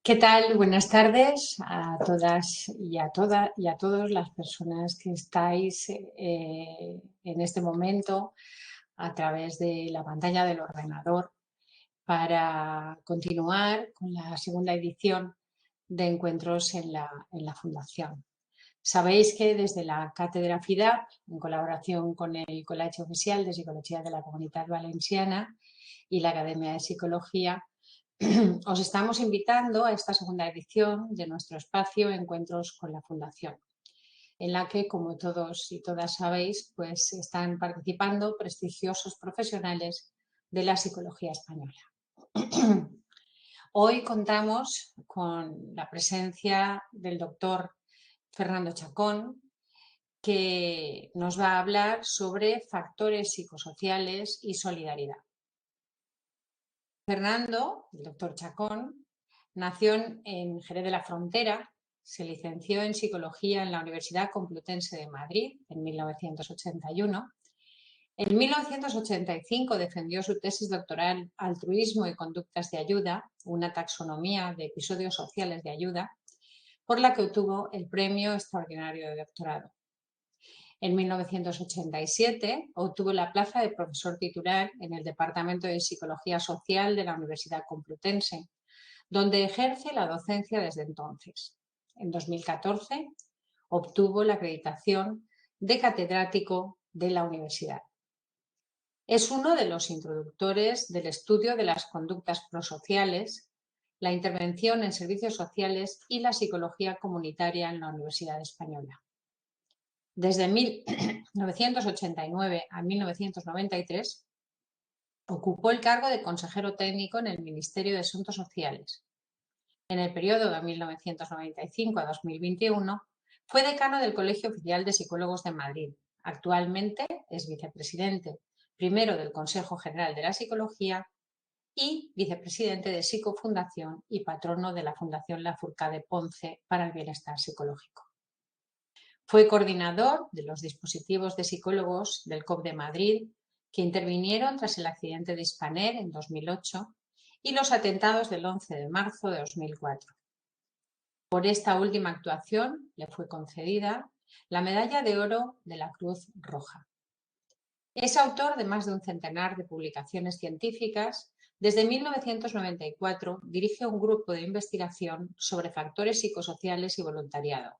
¿Qué tal? Buenas tardes a todas y a todos las personas que estáis en este momento a través de la pantalla del ordenador para continuar con la segunda edición de Encuentros en la Fundación. Sabéis que desde la Cátedra FIDAP, en colaboración con el Col·legi Oficial de Psicología de la Comunitat Valenciana y la Academia de Psicología, os estamos invitando a esta segunda edición de nuestro espacio Encuentros con la Fundación, en la que, como todos y todas sabéis, pues están participando prestigiosos profesionales de la psicología española. Hoy contamos con la presencia del doctor Fernando Chacón, que nos va a hablar sobre factores psicosociales y solidaridad. Fernando, el doctor Chacón, nació en Jerez de la Frontera, se licenció en Psicología en la Universidad Complutense de Madrid en 1981. En 1985 defendió su tesis doctoral Altruismo y conductas de ayuda, una taxonomía de episodios sociales de ayuda, por la que obtuvo el Premio Extraordinario de Doctorado. En 1987 obtuvo la plaza de profesor titular en el Departamento de Psicología Social de la Universidad Complutense, donde ejerce la docencia desde entonces. En 2014 obtuvo la acreditación de catedrático de la universidad. Es uno de los introductores del estudio de las conductas prosociales, la intervención en servicios sociales y la psicología comunitaria en la Universidad Española. Desde 1989 a 1993 ocupó el cargo de consejero técnico en el Ministerio de Asuntos Sociales. En el periodo de 1995 a 2021 fue decano del Colegio Oficial de Psicólogos de Madrid. Actualmente es vicepresidente primero del Consejo General de la Psicología y vicepresidente de Psicofundación y patrono de la Fundación Lafourcade Ponce para el Bienestar Psicológico. Fue coordinador de los dispositivos de psicólogos del COP de Madrid que intervinieron tras el accidente de Spanair en 2008 y los atentados del 11 de marzo de 2004. Por esta última actuación le fue concedida la Medalla de Oro de la Cruz Roja. Es autor de más de un centenar de publicaciones científicas. Desde 1994 dirige un grupo de investigación sobre factores psicosociales y voluntariado,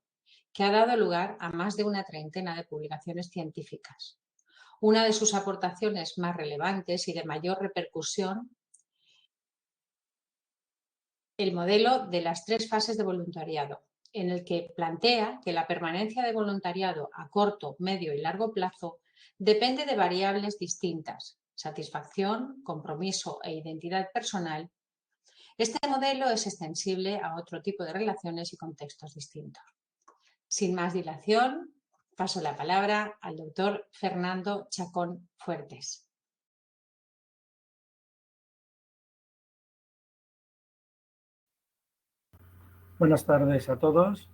que ha dado lugar a más de una treintena de publicaciones científicas. Una de sus aportaciones más relevantes y de mayor repercusión, el modelo de las 3 fases de voluntariado, en el que plantea que la permanencia de voluntariado a corto, medio y largo plazo depende de variables distintas: satisfacción, compromiso e identidad personal. Este modelo es extensible a otro tipo de relaciones y contextos distintos. Sin más dilación, paso la palabra al doctor Fernando Chacón Fuertes. Buenas tardes a todos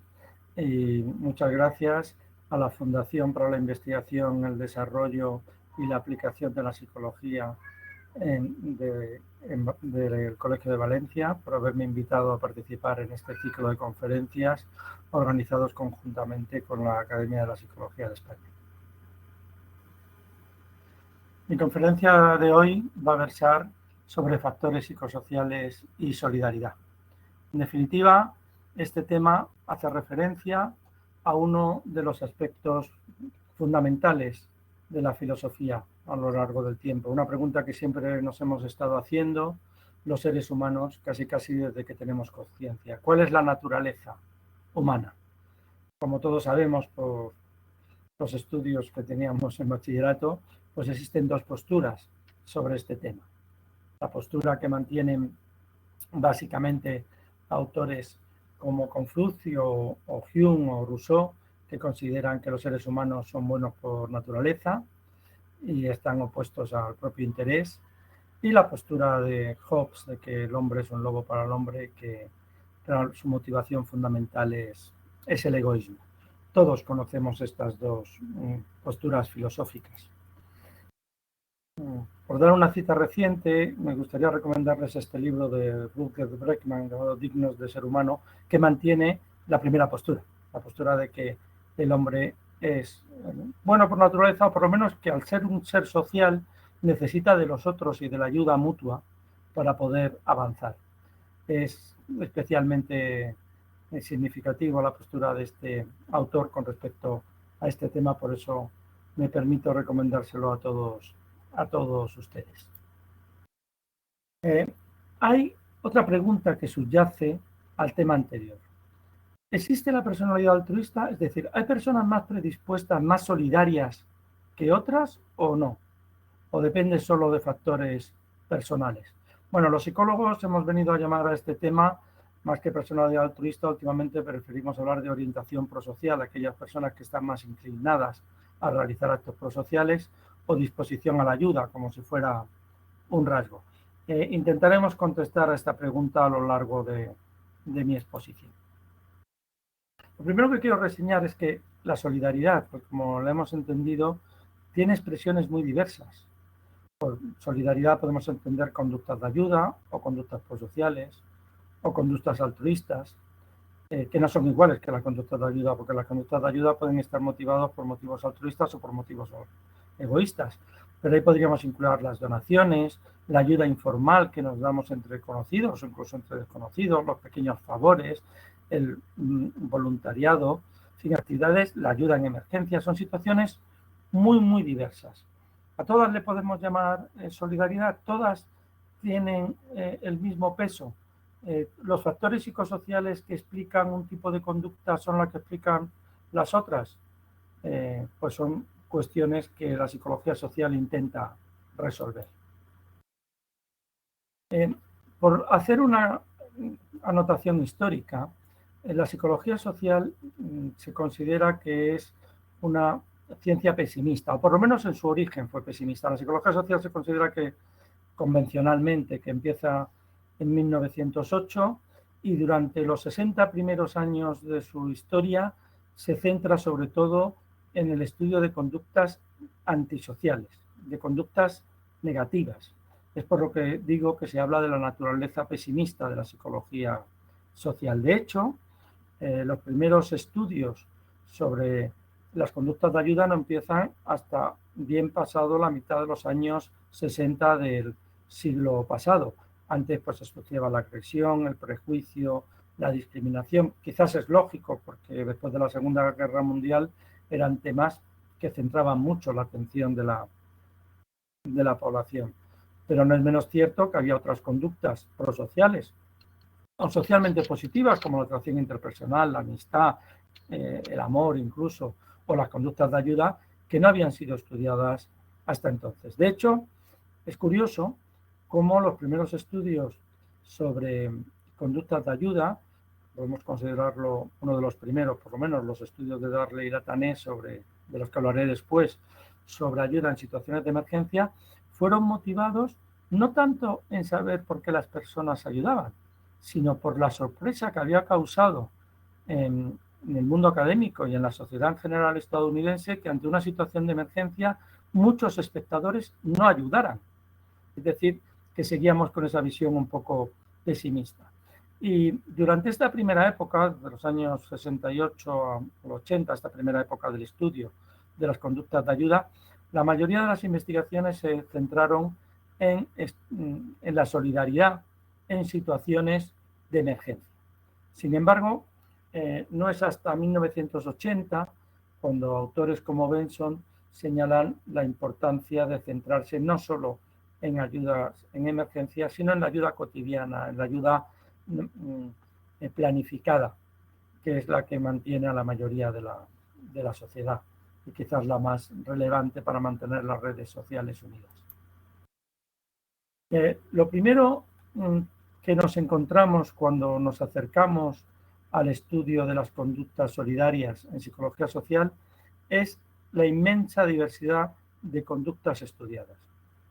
y muchas gracias a la Fundación para la Investigación, el Desarrollo y la Aplicación de la Psicología del Colegio de Valencia por haberme invitado a participar en este ciclo de conferencias organizados conjuntamente con la Academia de la Psicología de España. Mi conferencia de hoy va a versar sobre factores psicosociales y solidaridad. En definitiva, este tema hace referencia a uno de los aspectos fundamentales de la filosofía a lo largo del tiempo. Una pregunta que siempre nos hemos estado haciendo los seres humanos casi desde que tenemos conciencia. ¿Cuál es la naturaleza humana? Como todos sabemos por los estudios que teníamos en bachillerato, pues existen 2 posturas sobre este tema. La postura que mantienen básicamente autores como Confucio o Hume o Rousseau, que consideran que los seres humanos son buenos por naturaleza y están opuestos al propio interés, y la postura de Hobbes de que el hombre es un lobo para el hombre, que su motivación fundamental es el egoísmo. Todos conocemos estas 2 posturas filosóficas. Por dar una cita reciente, me gustaría recomendarles este libro de Rutger Bregman llamado Dignos de ser humano, que mantiene la primera postura, la postura de que el hombre es bueno por naturaleza, o por lo menos que al ser un ser social necesita de los otros y de la ayuda mutua para poder avanzar. Es especialmente significativa la postura de este autor con respecto a este tema, por eso me permito recomendárselo a todos ustedes. Hay otra pregunta que subyace al tema anterior. ¿Existe la personalidad altruista? Es decir, ¿hay personas más predispuestas, más solidarias que otras o no? ¿O depende solo de factores personales? Bueno, los psicólogos hemos venido a llamar a este tema, más que personalidad altruista, últimamente preferimos hablar de orientación prosocial, aquellas personas que están más inclinadas a realizar actos prosociales, o disposición a la ayuda, como si fuera un rasgo. Intentaremos contestar a esta pregunta a lo largo de mi exposición. Lo primero que quiero reseñar es que la solidaridad, pues como la hemos entendido, tiene expresiones muy diversas. Por solidaridad podemos entender conductas de ayuda o conductas prosociales o conductas altruistas, que no son iguales que las conductas de ayuda, porque las conductas de ayuda pueden estar motivadas por motivos altruistas o por motivos egoístas. Pero ahí podríamos incluir las donaciones, la ayuda informal que nos damos entre conocidos o incluso entre desconocidos, los pequeños favores, el voluntariado, sin actividades, la ayuda en emergencia. Son situaciones muy, muy diversas. ¿A todas le podemos llamar solidaridad? ¿Todas tienen el mismo peso? ¿Los factores psicosociales que explican un tipo de conducta son las que explican las otras? Pues son cuestiones que la psicología social intenta resolver. Por hacer una anotación histórica, la psicología social se considera que es una ciencia pesimista, o por lo menos en su origen fue pesimista. La psicología social se considera que convencionalmente que empieza en 1908 y durante los 60 primeros años de su historia se centra sobre todo en el estudio de conductas antisociales, de conductas negativas. Es por lo que digo que se habla de la naturaleza pesimista de la psicología social. De hecho, los primeros estudios sobre las conductas de ayuda no empiezan hasta bien pasado la mitad de los años 60 del siglo pasado. Antes pues se estudiaba la agresión, el prejuicio, la discriminación. Quizás es lógico porque después de la Segunda Guerra Mundial eran temas que centraban mucho la atención de la población. Pero no es menos cierto que había otras conductas prosociales o socialmente positivas, como la atracción interpersonal, la amistad, el amor incluso, o las conductas de ayuda, que no habían sido estudiadas hasta entonces. De hecho, es curioso cómo los primeros estudios sobre conductas de ayuda, podemos considerarlo uno de los primeros, por lo menos los estudios de Darley y Latané, de los que hablaré después, sobre ayuda en situaciones de emergencia, fueron motivados no tanto en saber por qué las personas ayudaban, sino por la sorpresa que había causado en el mundo académico y en la sociedad en general estadounidense que ante una situación de emergencia muchos espectadores no ayudaran. Es decir, que seguíamos con esa visión un poco pesimista. Y durante esta primera época, de los años 68 al 80, esta primera época del estudio de las conductas de ayuda, la mayoría de las investigaciones se centraron en la solidaridad en situaciones de emergencia. Sin embargo, no es hasta 1980 cuando autores como Benson señalan la importancia de centrarse no solo en ayudas en emergencia, sino en la ayuda cotidiana, en la ayuda planificada, que es la que mantiene a la mayoría de la sociedad y quizás la más relevante para mantener las redes sociales unidas. Lo primero que nos encontramos cuando nos acercamos al estudio de las conductas solidarias en psicología social es la inmensa diversidad de conductas estudiadas.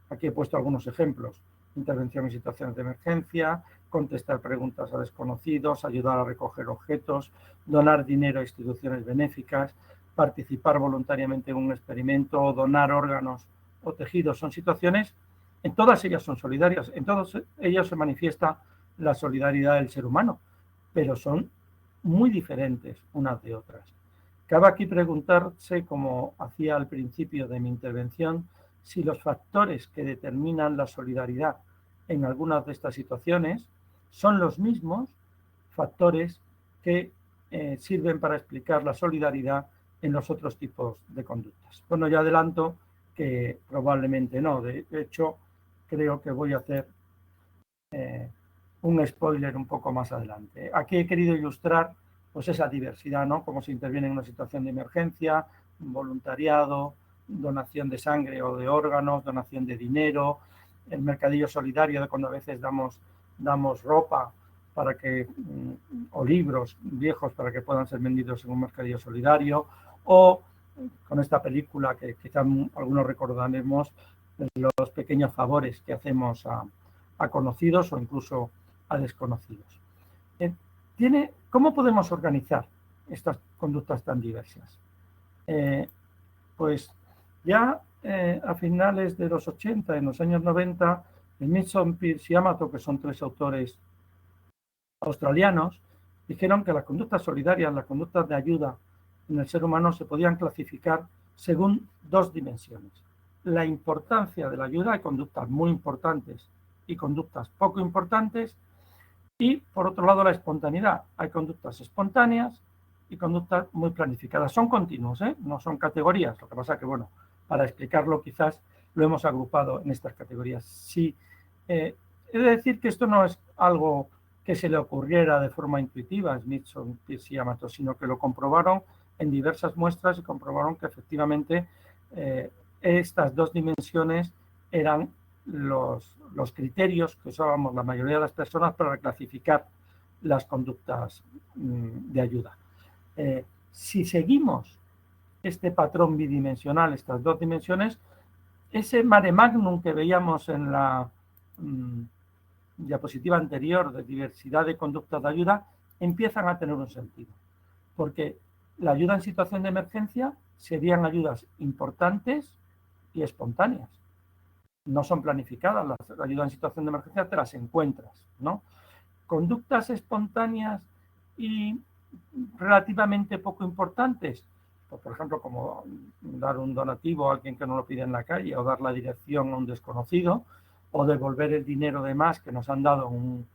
Aquí he puesto algunos ejemplos: intervención en situaciones de emergencia, contestar preguntas a desconocidos, ayudar a recoger objetos, donar dinero a instituciones benéficas, participar voluntariamente en un experimento o donar órganos o tejidos. Son situaciones En todas ellas son solidarias, en todas ellas se manifiesta la solidaridad del ser humano, pero son muy diferentes unas de otras. Cabe aquí preguntarse, como hacía al principio de mi intervención, si los factores que determinan la solidaridad en algunas de estas situaciones son los mismos factores que sirven para explicar la solidaridad en los otros tipos de conductas. Bueno, ya adelanto que probablemente no. De hecho, creo que voy a hacer un spoiler un poco más adelante. Aquí he querido ilustrar pues esa diversidad, ¿no? Cómo se interviene en una situación de emergencia, voluntariado, donación de sangre o de órganos, donación de dinero, el mercadillo solidario de cuando a veces damos ropa para que, o libros viejos para que puedan ser vendidos en un mercadillo solidario, o con esta película que quizá algunos recordaremos, los pequeños favores que hacemos a conocidos o incluso a desconocidos. ¿Cómo podemos organizar estas conductas tan diversas? Pues ya a finales de los 80, en los años 90, Smithson, Peirce y Amato, que son tres autores australianos, dijeron que las conductas solidarias, las conductas de ayuda en el ser humano se podían clasificar según dos dimensiones. La importancia de la ayuda, hay conductas muy importantes y conductas poco importantes, y por otro lado la espontaneidad, hay conductas espontáneas y conductas muy planificadas. Son continuos, no son categorías, lo que pasa que, bueno, para explicarlo quizás lo hemos agrupado en estas categorías. Sí, he de decir que esto no es algo que se le ocurriera de forma intuitiva a Smithson, Peirce y Amato, sino que lo comprobaron en diversas muestras y comprobaron que efectivamente estas dos dimensiones eran los criterios que usábamos la mayoría de las personas para clasificar las conductas de ayuda. Si seguimos este patrón bidimensional, estas dos dimensiones, ese mare magnum que veíamos en la diapositiva anterior de diversidad de conductas de ayuda empiezan a tener un sentido, porque la ayuda en situación de emergencia serían ayudas importantes y espontáneas. No son planificadas, la ayuda en situación de emergencia te las encuentras, ¿no? Conductas espontáneas y relativamente poco importantes, pues, por ejemplo, como dar un donativo a alguien que no lo pide en la calle o dar la dirección a un desconocido o devolver el dinero de más que nos han dado en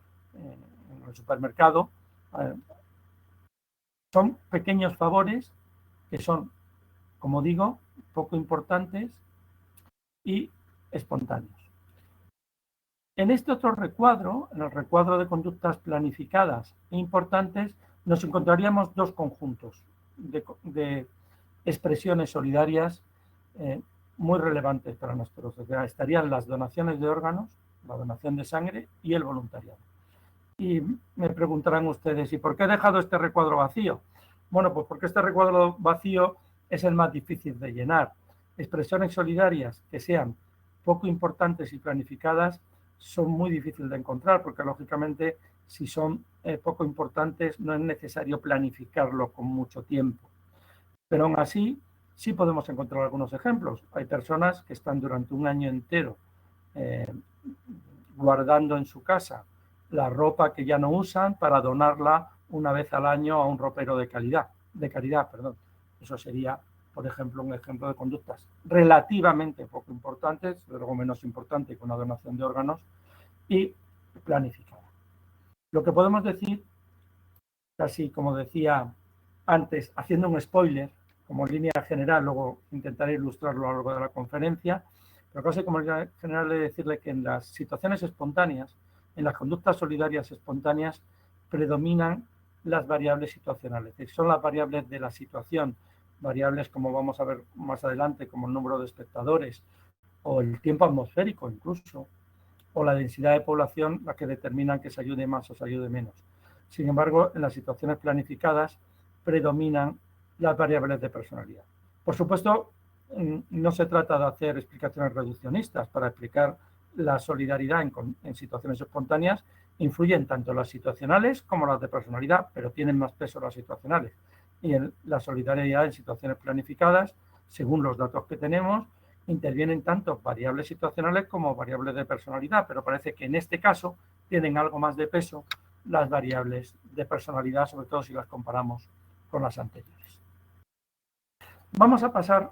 el supermercado. Son pequeños favores que son, como digo, poco importantes y espontáneos. En este otro recuadro, en el recuadro de conductas planificadas e importantes, nos encontraríamos dos conjuntos de expresiones solidarias muy relevantes para nuestra sociedad. Estarían las donaciones de órganos, la donación de sangre y el voluntariado. Y me preguntarán ustedes, ¿y por qué he dejado este recuadro vacío? Bueno, pues porque este recuadro vacío es el más difícil de llenar. Expresiones solidarias que sean poco importantes y planificadas son muy difíciles de encontrar, porque lógicamente si son poco importantes no es necesario planificarlo con mucho tiempo. Pero aún así sí podemos encontrar algunos ejemplos. Hay personas que están durante un año entero guardando en su casa la ropa que ya no usan para donarla una vez al año a un ropero de caridad. Eso sería, por ejemplo, un ejemplo de conductas relativamente poco importantes, luego menos importante que una donación de órganos, y planificada. Lo que podemos decir, casi como decía antes, haciendo un spoiler, como línea general, luego intentaré ilustrarlo a lo largo de la conferencia, pero casi como línea general de decirle que en las situaciones espontáneas, en las conductas solidarias espontáneas, predominan las variables situacionales, es decir, son las variables de la situación, variables como vamos a ver más adelante, como el número de espectadores o el tiempo atmosférico incluso, o la densidad de población, las que determinan que se ayude más o se ayude menos. Sin embargo, en las situaciones planificadas predominan las variables de personalidad. Por supuesto, no se trata de hacer explicaciones reduccionistas. Para explicar la solidaridad en situaciones espontáneas, influyen tanto las situacionales como las de personalidad, pero tienen más peso las situacionales. Y en la solidaridad en situaciones planificadas, según los datos que tenemos, intervienen tanto variables situacionales como variables de personalidad, pero parece que en este caso tienen algo más de peso las variables de personalidad, sobre todo si las comparamos con las anteriores. Vamos a pasar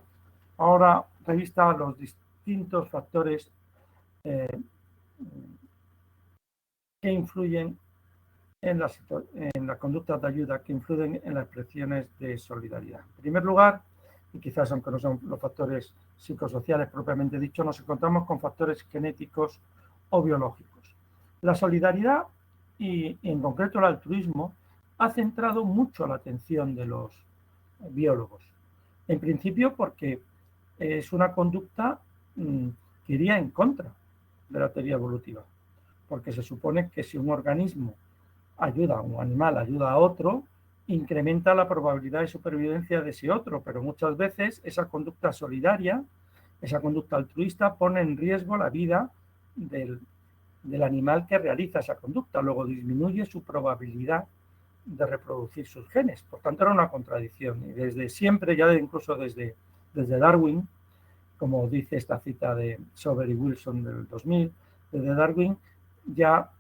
ahora revista a los distintos factores que influyen en las conductas de ayuda, que influyen en las expresiones de solidaridad. En primer lugar, y quizás aunque no son los factores psicosociales propiamente dicho, nos encontramos con factores genéticos o biológicos. La solidaridad y en concreto el altruismo ha centrado mucho la atención de los biólogos. En principio porque es una conducta que iría en contra de la teoría evolutiva, porque se supone que si un organismo ayuda a un animal, ayuda a otro, incrementa la probabilidad de supervivencia de ese otro, pero muchas veces esa conducta solidaria, esa conducta altruista pone en riesgo la vida del animal que realiza esa conducta, luego disminuye su probabilidad de reproducir sus genes. Por tanto, era una contradicción. Y desde siempre, ya incluso desde Darwin, como dice esta cita de Sober y Wilson del 2000, desde Darwin ya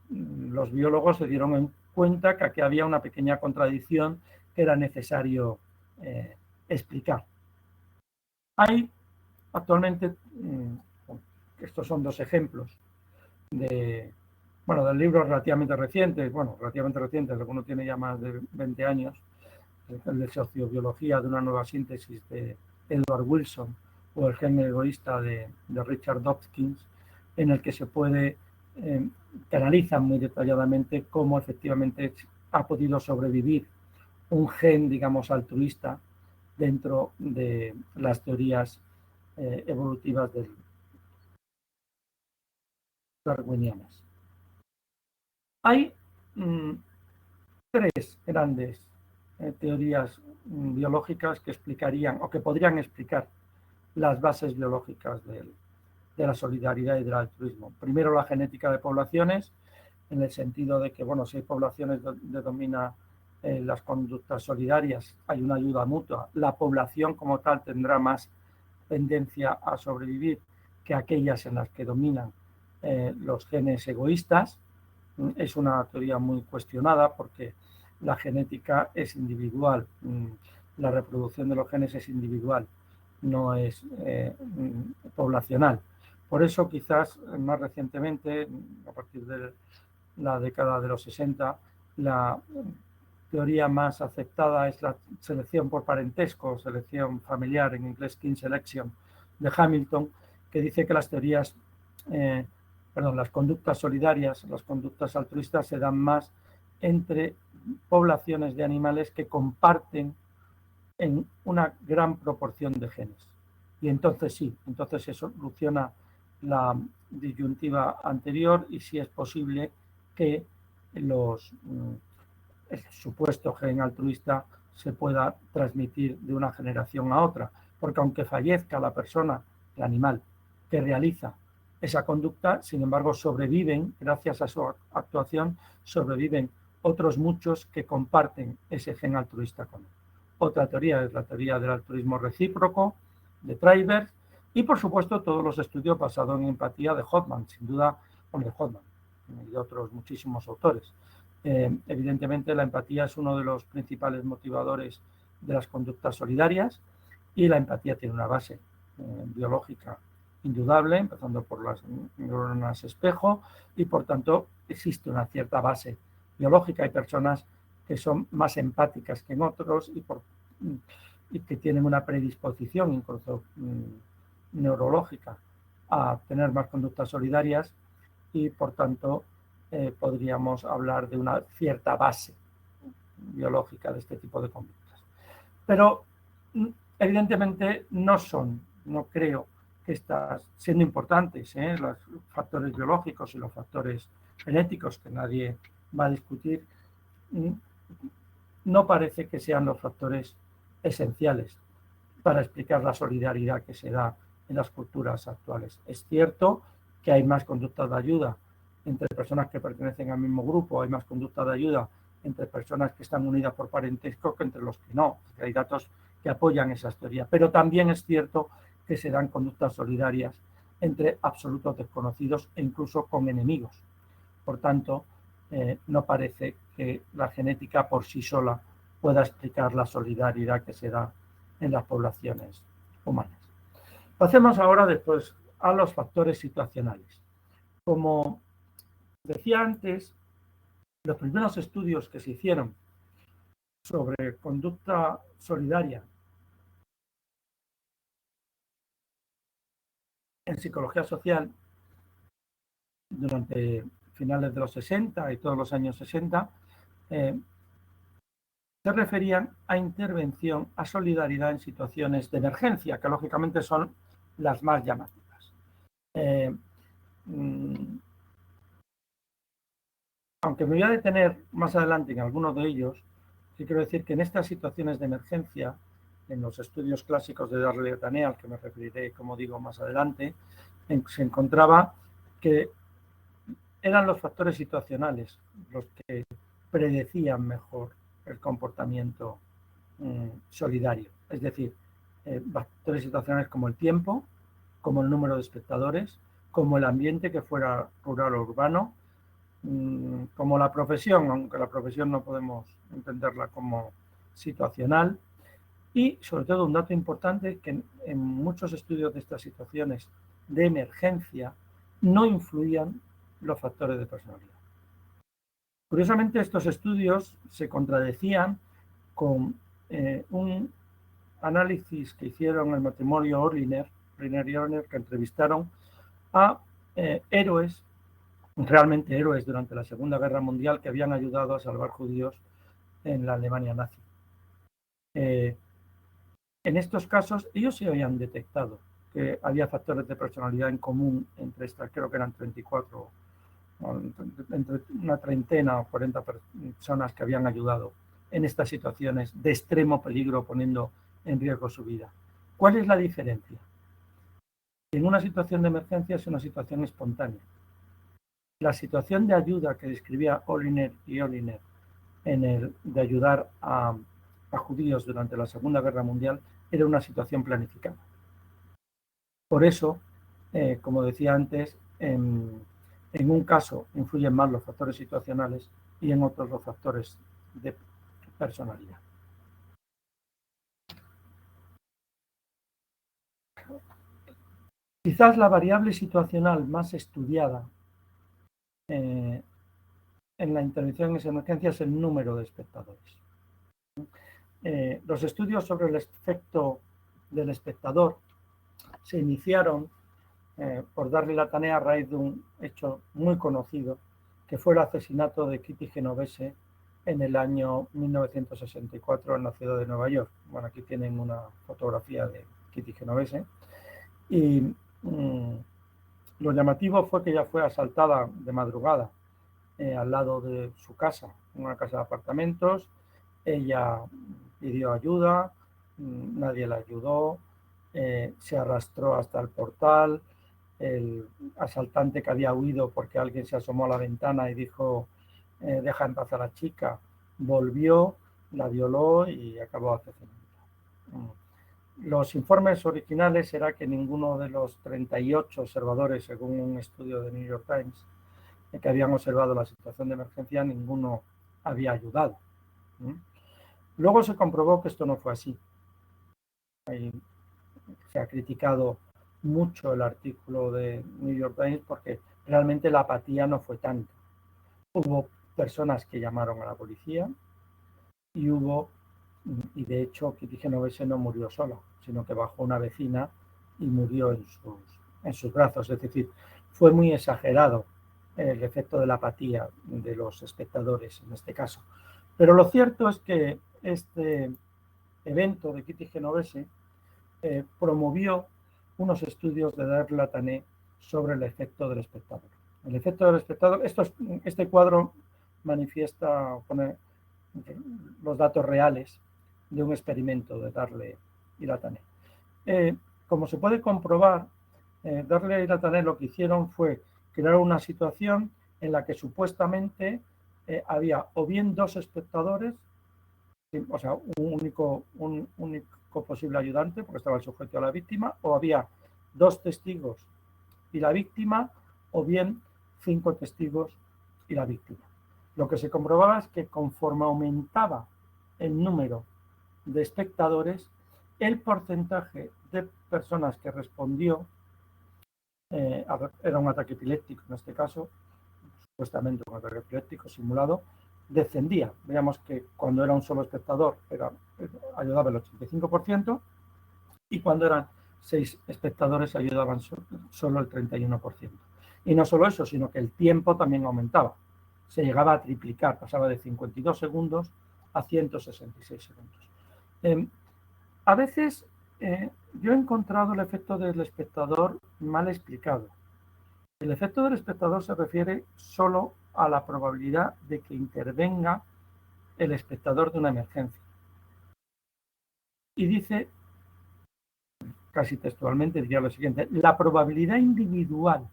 los biólogos se dieron cuenta que aquí había una pequeña contradicción que era necesario explicar. Hay actualmente, estos son dos ejemplos del libro relativamente recientes, alguno tiene ya más de 20 años, el de sociobiología de una nueva síntesis de Edward Wilson o el gen egoísta de Richard Dawkins, en el que se puede que analizan muy detalladamente cómo efectivamente ha podido sobrevivir un gen, digamos, altruista dentro de las teorías evolutivas darwinianas. Hay tres grandes teorías biológicas que explicarían o que podrían explicar las bases biológicas de la solidaridad y del altruismo. Primero, la genética de poblaciones, en el sentido de que, si hay poblaciones donde domina las conductas solidarias, hay una ayuda mutua, la población como tal tendrá más tendencia a sobrevivir que aquellas en las que dominan los genes egoístas. Es una teoría muy cuestionada porque la genética es individual, la reproducción de los genes es individual, no es poblacional. Por eso quizás más recientemente, a partir de la década de los 60, la teoría más aceptada es la selección por parentesco, selección familiar, en inglés kin selection, de Hamilton, que dice que las conductas solidarias, las conductas altruistas se dan más entre poblaciones de animales que comparten en una gran proporción de genes. Y entonces se soluciona la disyuntiva anterior y sí es posible que el supuesto gen altruista se pueda transmitir de una generación a otra, porque aunque fallezca la persona, el animal, que realiza esa conducta, sin embargo sobreviven, gracias a su actuación, sobreviven otros muchos que comparten ese gen altruista con él. Otra teoría es la teoría del altruismo recíproco, de Treiber, y por supuesto todos los estudios basados en empatía de Hoffman, sin duda, de Hoffman y de otros muchísimos autores. Evidentemente la empatía es uno de los principales motivadores de las conductas solidarias y la empatía tiene una base biológica indudable, empezando por las neuronas espejo, y por tanto existe una cierta base biológica. Hay personas que son más empáticas que en otros y que tienen una predisposición incluso neurológica a tener más conductas solidarias y por tanto podríamos hablar de una cierta base biológica de este tipo de conductas. Pero evidentemente no creo que estas, siendo importantes los factores biológicos y los factores genéticos que nadie va a discutir, no parece que sean los factores esenciales para explicar la solidaridad que se da en las culturas actuales. Es cierto que hay más conductas de ayuda entre personas que pertenecen al mismo grupo, hay más conductas de ayuda entre personas que están unidas por parentesco que entre los que no. Hay datos que apoyan esas teorías. Pero también es cierto que que se dan conductas solidarias entre absolutos desconocidos e incluso con enemigos. Por tanto, no parece que la genética por sí sola pueda explicar la solidaridad que se da en las poblaciones humanas. Pasemos ahora después a los factores situacionales. Como decía antes, los primeros estudios que se hicieron sobre conducta solidaria en psicología social durante finales de los 60 y todos los años 60, se referían a intervención, a solidaridad en situaciones de emergencia, que lógicamente son las más llamativas. Aunque me voy a detener más adelante en algunos de ellos, sí quiero decir que en estas situaciones de emergencia, en los estudios clásicos de Darley et al que me referiré, como digo, más adelante, se encontraba que eran los factores situacionales los que predecían mejor el comportamiento solidario. Es decir, factores situacionales como el tiempo, como el número de espectadores, como el ambiente, que fuera rural o urbano, como la profesión, aunque la profesión no podemos entenderla como situacional, y sobre todo un dato importante, que en muchos estudios de estas situaciones de emergencia no influían los factores de personalidad. Curiosamente, estos estudios se contradecían con un análisis que hicieron el matrimonio Orliner y Orliner, que entrevistaron a héroes, realmente héroes durante la Segunda Guerra Mundial, que habían ayudado a salvar judíos en la Alemania nazi. En estos casos, ellos sí habían detectado que había factores de personalidad en común entre estas, creo que eran 34, entre una treintena o 40 personas que habían ayudado en estas situaciones de extremo peligro, poniendo en riesgo su vida. ¿Cuál es la diferencia? En una situación de emergencia es una situación espontánea. La situación de ayuda que describía Orliner y Orliner de ayudar a judíos durante la Segunda Guerra Mundial era una situación planificada. Por eso, como decía antes, en un caso influyen más los factores situacionales y en otros los factores de personalidad. Quizás la variable situacional más estudiada en la intervención en emergencia es el número de espectadores. Los estudios sobre el efecto del espectador se iniciaron por Darley et al a raíz de un hecho muy conocido, que fue el asesinato de Kitty Genovese en el año 1964 en la ciudad de Nueva York. Bueno, aquí tienen una fotografía de Kitty Genovese. Y lo llamativo fue que ella fue asaltada de madrugada al lado de su casa, una casa de apartamentos. Ella pidió ayuda, nadie la ayudó, se arrastró hasta el portal. El asaltante, que había huido porque alguien se asomó a la ventana y dijo deja en paz a la chica, volvió, la violó y acabó asesinándola. Los informes originales era que ninguno de los 38 observadores, según un estudio de New York Times, que habían observado la situación de emergencia, ninguno había ayudado. Luego se comprobó que esto no fue así. Se ha criticado mucho el artículo de New York Times porque realmente la apatía no fue tanta. Hubo personas que llamaron a la policía y de hecho Kitty Genovese no murió sola, sino que bajó una vecina y murió en sus brazos. Es decir, fue muy exagerado el efecto de la apatía de los espectadores en este caso. Pero lo cierto es que este evento de Kitty Genovese promovió unos estudios de Darley et al sobre el efecto del espectador. El efecto del espectador, este cuadro manifiesta, pone los datos reales de un experimento de Darley y et al. Como se puede comprobar, Darley y et al lo que hicieron fue crear una situación en la que supuestamente había o bien dos espectadores o sea, un único posible ayudante, porque estaba el sujeto a la víctima, o había 2 testigos y la víctima, o bien 5 testigos y la víctima. Lo que se comprobaba es que conforme aumentaba el número de espectadores, el porcentaje de personas que respondió, era un ataque epiléptico en este caso, supuestamente un ataque epiléptico simulado, descendía. Veíamos que cuando era un solo espectador ayudaba el 85%, y cuando eran 6 espectadores ayudaban solo el 31%. Y no solo eso, sino que el tiempo también aumentaba. Se llegaba a triplicar, pasaba de 52 segundos a 166 segundos. A veces yo he encontrado el efecto del espectador mal explicado. El efecto del espectador se refiere solo a la probabilidad de que intervenga el espectador de una emergencia. Y dice, casi textualmente, diría lo siguiente: la probabilidad individual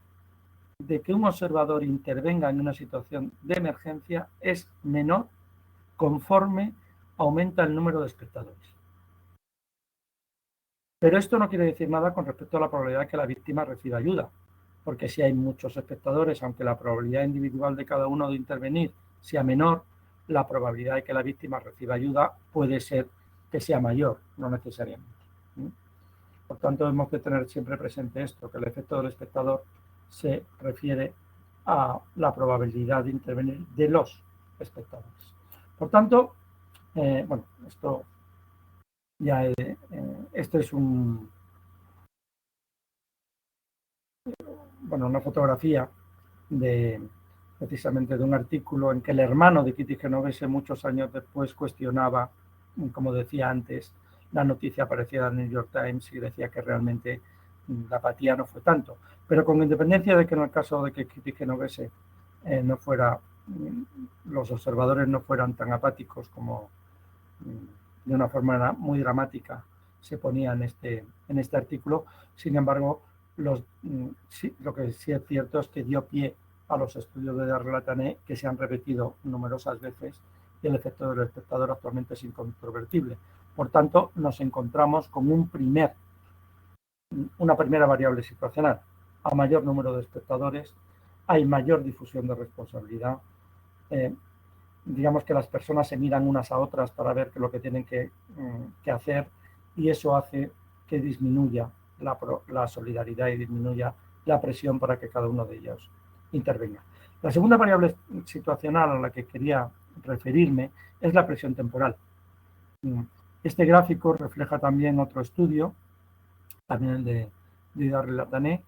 de que un observador intervenga en una situación de emergencia es menor conforme aumenta el número de espectadores. Pero esto no quiere decir nada con respecto a la probabilidad de que la víctima reciba ayuda, porque si hay muchos espectadores, aunque la probabilidad individual de cada uno de intervenir sea menor, la probabilidad de que la víctima reciba ayuda puede ser que sea mayor, no necesariamente. Por tanto, hemos de tener siempre presente esto, que el efecto del espectador se refiere a la probabilidad de intervenir de los espectadores. Por tanto, bueno, esto ya esto es una fotografía precisamente de un artículo en que el hermano de Kitty Genovese muchos años después cuestionaba, como decía antes, la noticia aparecida en el New York Times y decía que realmente la apatía no fue tanto. Pero con independencia de que en el caso de que Kitty Genovese no fuera, los observadores no fueran tan apáticos como de una forma muy dramática se ponía en este artículo, sin embargo, lo que sí es cierto es que dio pie a los estudios de Darlatané que se han repetido numerosas veces y el efecto del espectador actualmente es incontrovertible. Por tanto, nos encontramos con una primera variable situacional. A mayor número de espectadores hay mayor difusión de responsabilidad. Digamos que las personas se miran unas a otras para ver qué es lo que tienen que hacer, y eso hace que disminuya la solidaridad y disminuya la presión para que cada uno de ellos intervenga. La segunda variable situacional a la que quería referirme es la presión temporal. Este gráfico refleja también otro estudio, también el de Darlatané,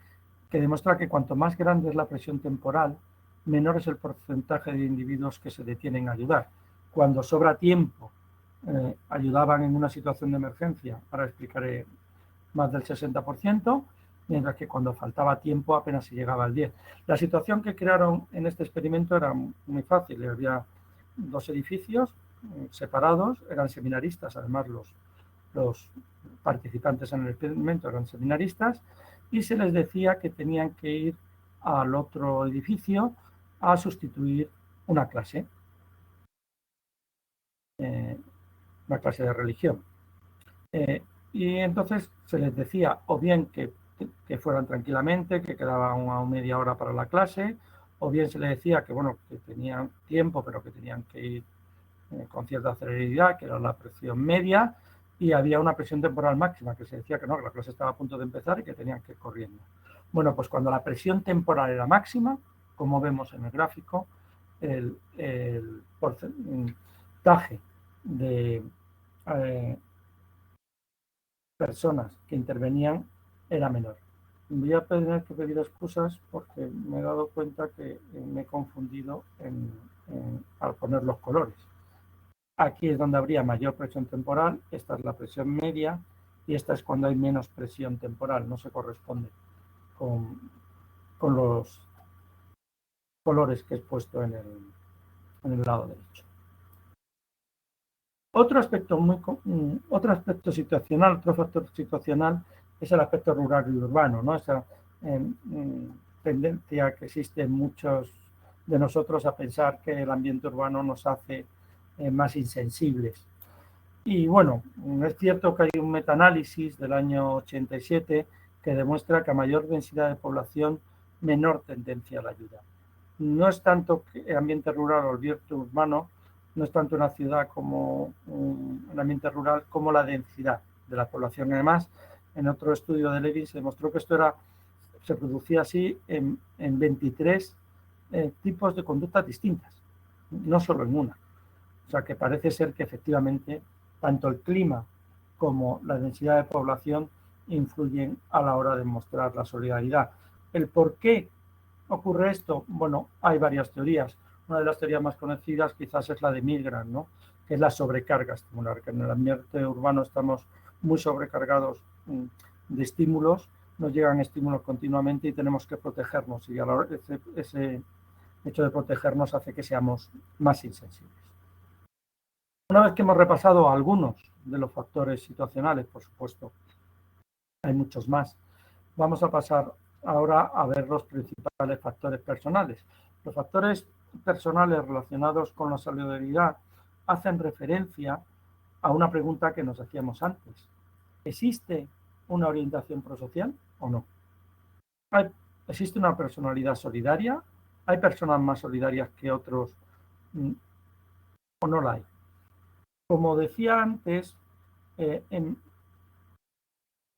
que demuestra que cuanto más grande es la presión temporal, menor es el porcentaje de individuos que se detienen a ayudar. Cuando sobra tiempo, ayudaban en una situación de emergencia, ahora explicaré, más del 60%, mientras que cuando faltaba tiempo apenas se llegaba al 10%. La situación que crearon en este experimento era muy fácil. Había 2 edificios separados, eran seminaristas, además los participantes en el experimento eran seminaristas, y se les decía que tenían que ir al otro edificio a sustituir una clase de religión. Y entonces se les decía o bien que fueran tranquilamente, que quedaba una media hora para la clase, o bien se les decía que, bueno, que tenían tiempo, pero que tenían que ir con cierta celeridad, que era la presión media, y había una presión temporal máxima, que se decía que no, que la clase estaba a punto de empezar y que tenían que ir corriendo. Bueno, pues cuando la presión temporal era máxima, como vemos en el gráfico, el porcentaje de personas que intervenían era menor. Voy a tener que pedir excusas porque me he dado cuenta que me he confundido al poner los colores. Aquí es donde habría mayor presión temporal, esta es la presión media y esta es cuando hay menos presión temporal, no se corresponde con los colores que he puesto en el lado derecho. Otro aspecto situacional, otro factor situacional es el aspecto rural y urbano, ¿no? Esa tendencia que existe en muchos de nosotros a pensar que el ambiente urbano nos hace más insensibles. Y bueno, es cierto que hay un metaanálisis del año 87 que demuestra que a mayor densidad de población, menor tendencia a la ayuda. No es tanto el ambiente rural o el ambiente urbano, no es tanto una ciudad como un ambiente rural, como la densidad de la población. Además, en otro estudio de Levin se demostró que esto se producía así en 23 tipos de conductas distintas, no solo en una. O sea que parece ser que efectivamente tanto el clima como la densidad de población influyen a la hora de mostrar la solidaridad. ¿El por qué ocurre esto? Bueno, hay varias teorías. Una de las teorías más conocidas quizás es la de Milgram, ¿no? Que es la sobrecarga estimular, que en el ambiente urbano estamos muy sobrecargados de estímulos, nos llegan estímulos continuamente y tenemos que protegernos, y ese hecho de protegernos hace que seamos más insensibles. Una vez que hemos repasado algunos de los factores situacionales, por supuesto, hay muchos más, vamos a pasar ahora a ver los principales factores personales. Los factores personales relacionados con la solidaridad hacen referencia a una pregunta que nos hacíamos antes. ¿Existe una orientación prosocial o no? ¿Existe una personalidad solidaria? ¿Hay personas más solidarias que otros o no la hay? Como decía antes, en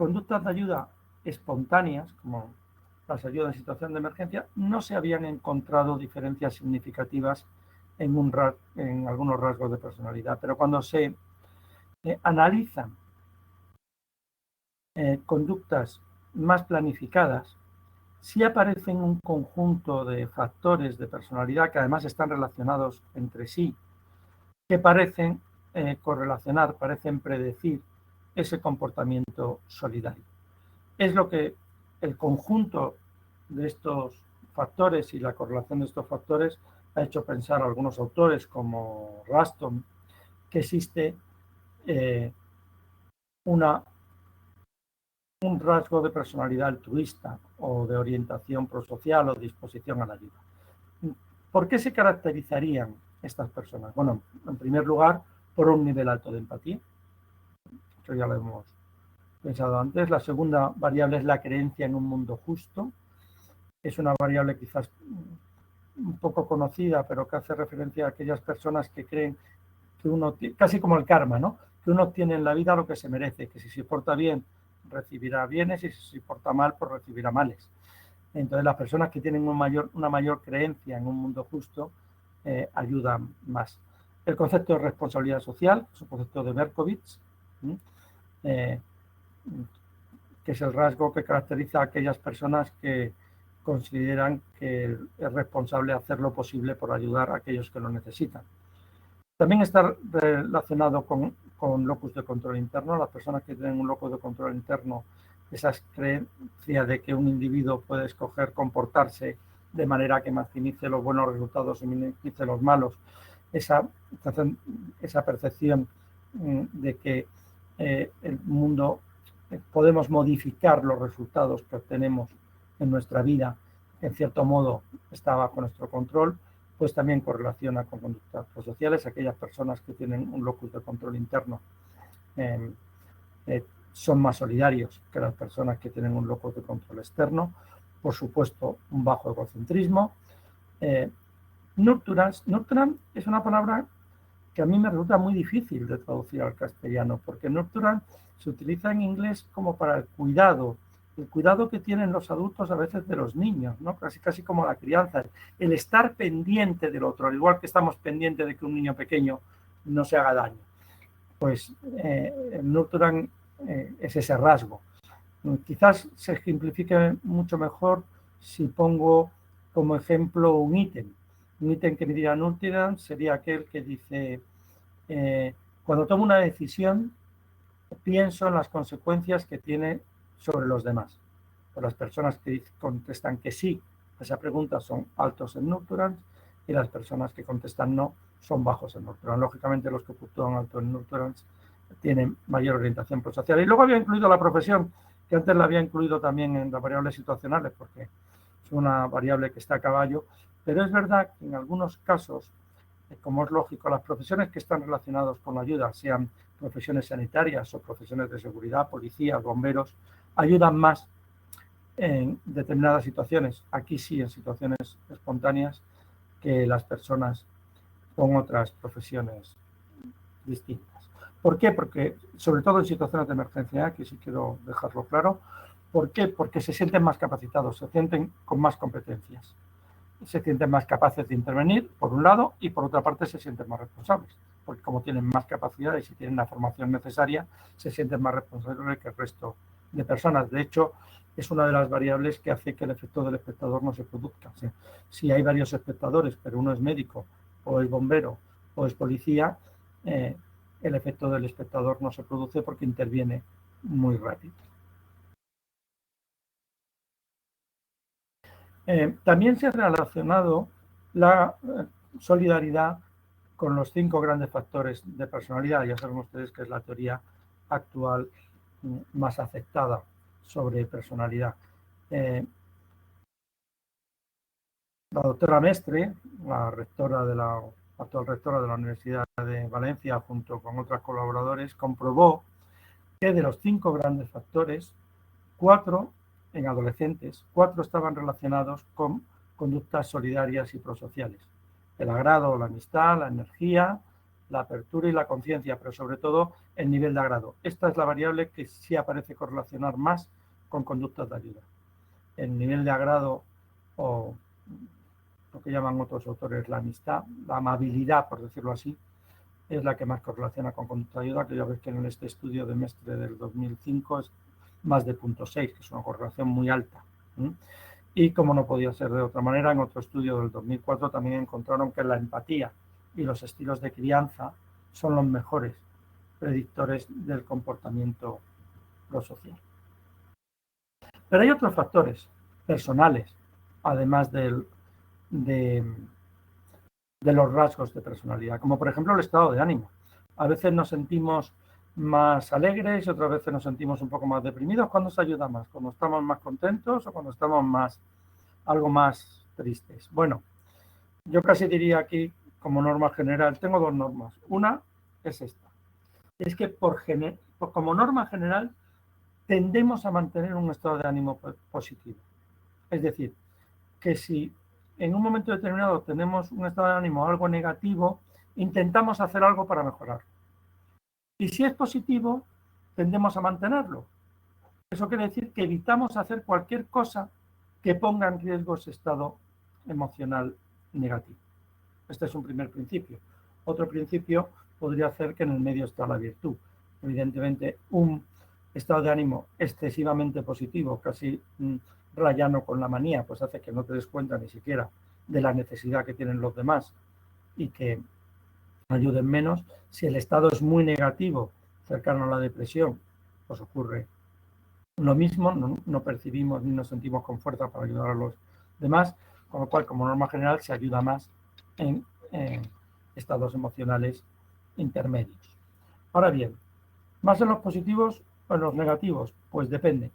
conductas de ayuda espontáneas, como las ayudas en situación de emergencia, no se habían encontrado diferencias significativas en algunos rasgos de personalidad, pero cuando se analizan conductas más planificadas, sí aparecen un conjunto de factores de personalidad que además están relacionados entre sí, que parecen correlacionar, parecen predecir ese comportamiento solidario. Es lo que el conjunto de estos factores y la correlación de estos factores ha hecho pensar a algunos autores como Ruston que existe un rasgo de personalidad altruista o de orientación prosocial o disposición a la ayuda. ¿Por qué se caracterizarían estas personas? Bueno, en primer lugar, por un nivel alto de empatía. Eso ya lo hemos pensado antes. La segunda variable es la creencia en un mundo justo. Es una variable quizás un poco conocida, pero que hace referencia a aquellas personas que creen que uno, casi como el karma, ¿no? Que uno tiene en la vida lo que se merece, que si se porta bien recibirá bienes y si se porta mal, pues recibirá males. Entonces las personas que tienen una mayor creencia en un mundo justo ayudan más. El concepto de responsabilidad social, es un concepto de Berkovits, que es el rasgo que caracteriza a aquellas personas que consideran que es responsable hacer lo posible por ayudar a aquellos que lo necesitan. También está relacionado con locus de control interno. Las personas que tienen un locus de control interno, esa creencia de que un individuo puede escoger comportarse de manera que maximice los buenos resultados y minimice los malos, esa percepción de que el mundo podemos modificar los resultados que obtenemos en nuestra vida, que en cierto modo está bajo nuestro control, pues también correlaciona con conductas prosociales. Aquellas personas que tienen un locus de control interno son más solidarios que las personas que tienen un locus de control externo. Por supuesto, un bajo egocentrismo. Nurturance es una palabra que a mí me resulta muy difícil de traducir al castellano, porque nurturance se utiliza en inglés como para el cuidado que tienen los adultos a veces de los niños, ¿no? Casi como la crianza, el estar pendiente del otro, al igual que estamos pendientes de que un niño pequeño no se haga daño. Pues el nurturance es ese rasgo. Quizás se ejemplifique mucho mejor si pongo como ejemplo un ítem. Un ítem que me diría nurturance sería aquel que dice, cuando tomo una decisión, pienso en las consecuencias que tiene sobre los demás. Pues las personas que contestan que sí a esa pregunta son altos en nurturance y las personas que contestan no son bajos en nurturance. Lógicamente los que puntúan alto en nurturance tienen mayor orientación prosocial. Y luego había incluido la profesión, que antes la había incluido también en las variables situacionales, porque es una variable que está a caballo, pero es verdad que en algunos casos, como es lógico, las profesiones que están relacionadas con la ayuda, sean profesiones sanitarias o profesiones de seguridad, policías, bomberos, ayudan más en determinadas situaciones, aquí sí en situaciones espontáneas, que las personas con otras profesiones distintas. ¿Por qué? Porque, sobre todo en situaciones de emergencia, aquí sí quiero dejarlo claro, ¿por qué? Porque se sienten más capacitados, se sienten con más competencias, se sienten más capaces de intervenir, por un lado, y por otra parte se sienten más responsables, porque como tienen más capacidades y tienen la formación necesaria, se sienten más responsables que el resto de personas. De hecho, es una de las variables que hace que el efecto del espectador no se produzca. O sea, si hay varios espectadores, pero uno es médico, o es bombero, o es policía, el efecto del espectador no se produce porque interviene muy rápido. También se ha relacionado la solidaridad con los 5 grandes factores de personalidad. Ya saben ustedes que es la teoría actual más aceptada sobre personalidad. La doctora Mestre, la actual rectora de la Universidad de Valencia, junto con otros colaboradores, comprobó que de los 5 grandes factores, 4 en adolescentes, 4 estaban relacionados con conductas solidarias y prosociales. El agrado, la amistad, la energía, la apertura y la conciencia, pero sobre todo el nivel de agrado. Esta es la variable que sí aparece correlacionar más con conductas de ayuda. El nivel de agrado, o lo que llaman otros autores la amistad, la amabilidad, por decirlo así, es la que más correlaciona con conducta de ayuda, que ya ves que en este estudio de Mestre del 2005 es más de 0.6, que es una correlación muy alta. Y como no podía ser de otra manera, en otro estudio del 2004 también encontraron que la empatía y los estilos de crianza son los mejores predictores del comportamiento prosocial. Pero hay otros factores personales, además de los rasgos de personalidad, como por ejemplo el estado de ánimo. A veces nos sentimos más alegres y otras veces nos sentimos un poco más deprimidos. ¿Cuándo se ayuda más? ¿Cuando estamos más contentos o cuando estamos algo más tristes? Bueno, yo casi diría aquí, como norma general, tengo 2 normas. Una es esta. Es que como norma general tendemos a mantener un estado de ánimo positivo. Es decir, que si en un momento determinado tenemos un estado de ánimo algo negativo, intentamos hacer algo para mejorarlo. Y si es positivo, tendemos a mantenerlo. Eso quiere decir que evitamos hacer cualquier cosa que ponga en riesgo ese estado emocional negativo. Este es un primer principio. Otro principio podría ser que en el medio está la virtud. Evidentemente, un estado de ánimo excesivamente positivo, casi rayano con la manía, pues hace que no te des cuenta ni siquiera de la necesidad que tienen los demás y que ayuden menos. Si el estado es muy negativo, cercano a la depresión, pues ocurre lo mismo, no percibimos ni nos sentimos con fuerza para ayudar a los demás, con lo cual, como norma general, se ayuda más en estados emocionales intermedios. Ahora bien, ¿más en los positivos o en los negativos? Pues depende.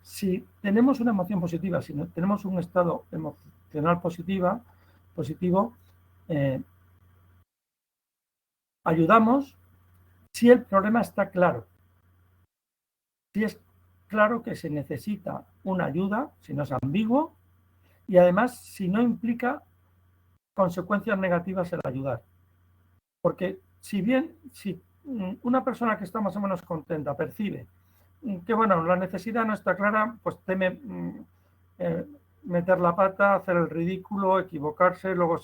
Si tenemos una emoción positiva, si tenemos un estado emocional positivo, ayudamos si el problema está claro. Si es claro que se necesita una ayuda, si no es ambiguo, y además si no implica consecuencias negativas el ayudar. Porque si una persona que está más o menos contenta percibe que bueno, la necesidad no está clara, pues teme meter la pata, hacer el ridículo, equivocarse, luego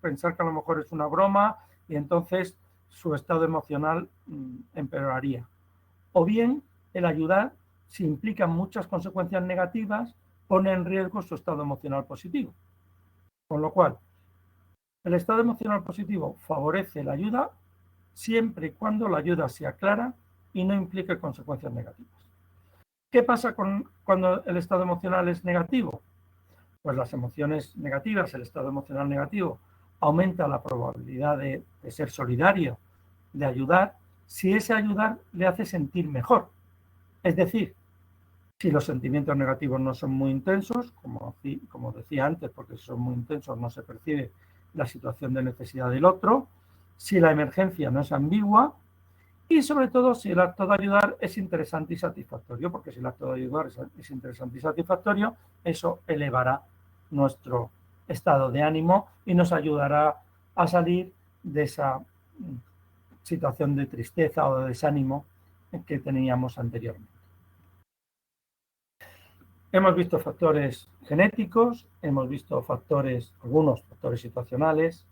pensar que a lo mejor es una broma y entonces su estado emocional empeoraría. O bien, el ayudar, si implica muchas consecuencias negativas, pone en riesgo su estado emocional positivo. Con lo cual, el estado emocional positivo favorece la ayuda siempre y cuando la ayuda sea clara y no implique consecuencias negativas. ¿Qué pasa cuando el estado emocional es negativo? Pues las emociones negativas, el estado emocional negativo, aumenta la probabilidad de ser solidario, de ayudar, si ese ayudar le hace sentir mejor. Es decir, si los sentimientos negativos no son muy intensos, como decía antes, porque si son muy intensos no se percibe la situación de necesidad del otro, si la emergencia no es ambigua y sobre todo si el acto de ayudar es interesante y satisfactorio, porque si el acto de ayudar es interesante y satisfactorio, eso elevará nuestro estado de ánimo y nos ayudará a salir de esa situación de tristeza o de desánimo que teníamos anteriormente. Hemos visto factores genéticos, hemos visto algunos factores situacionales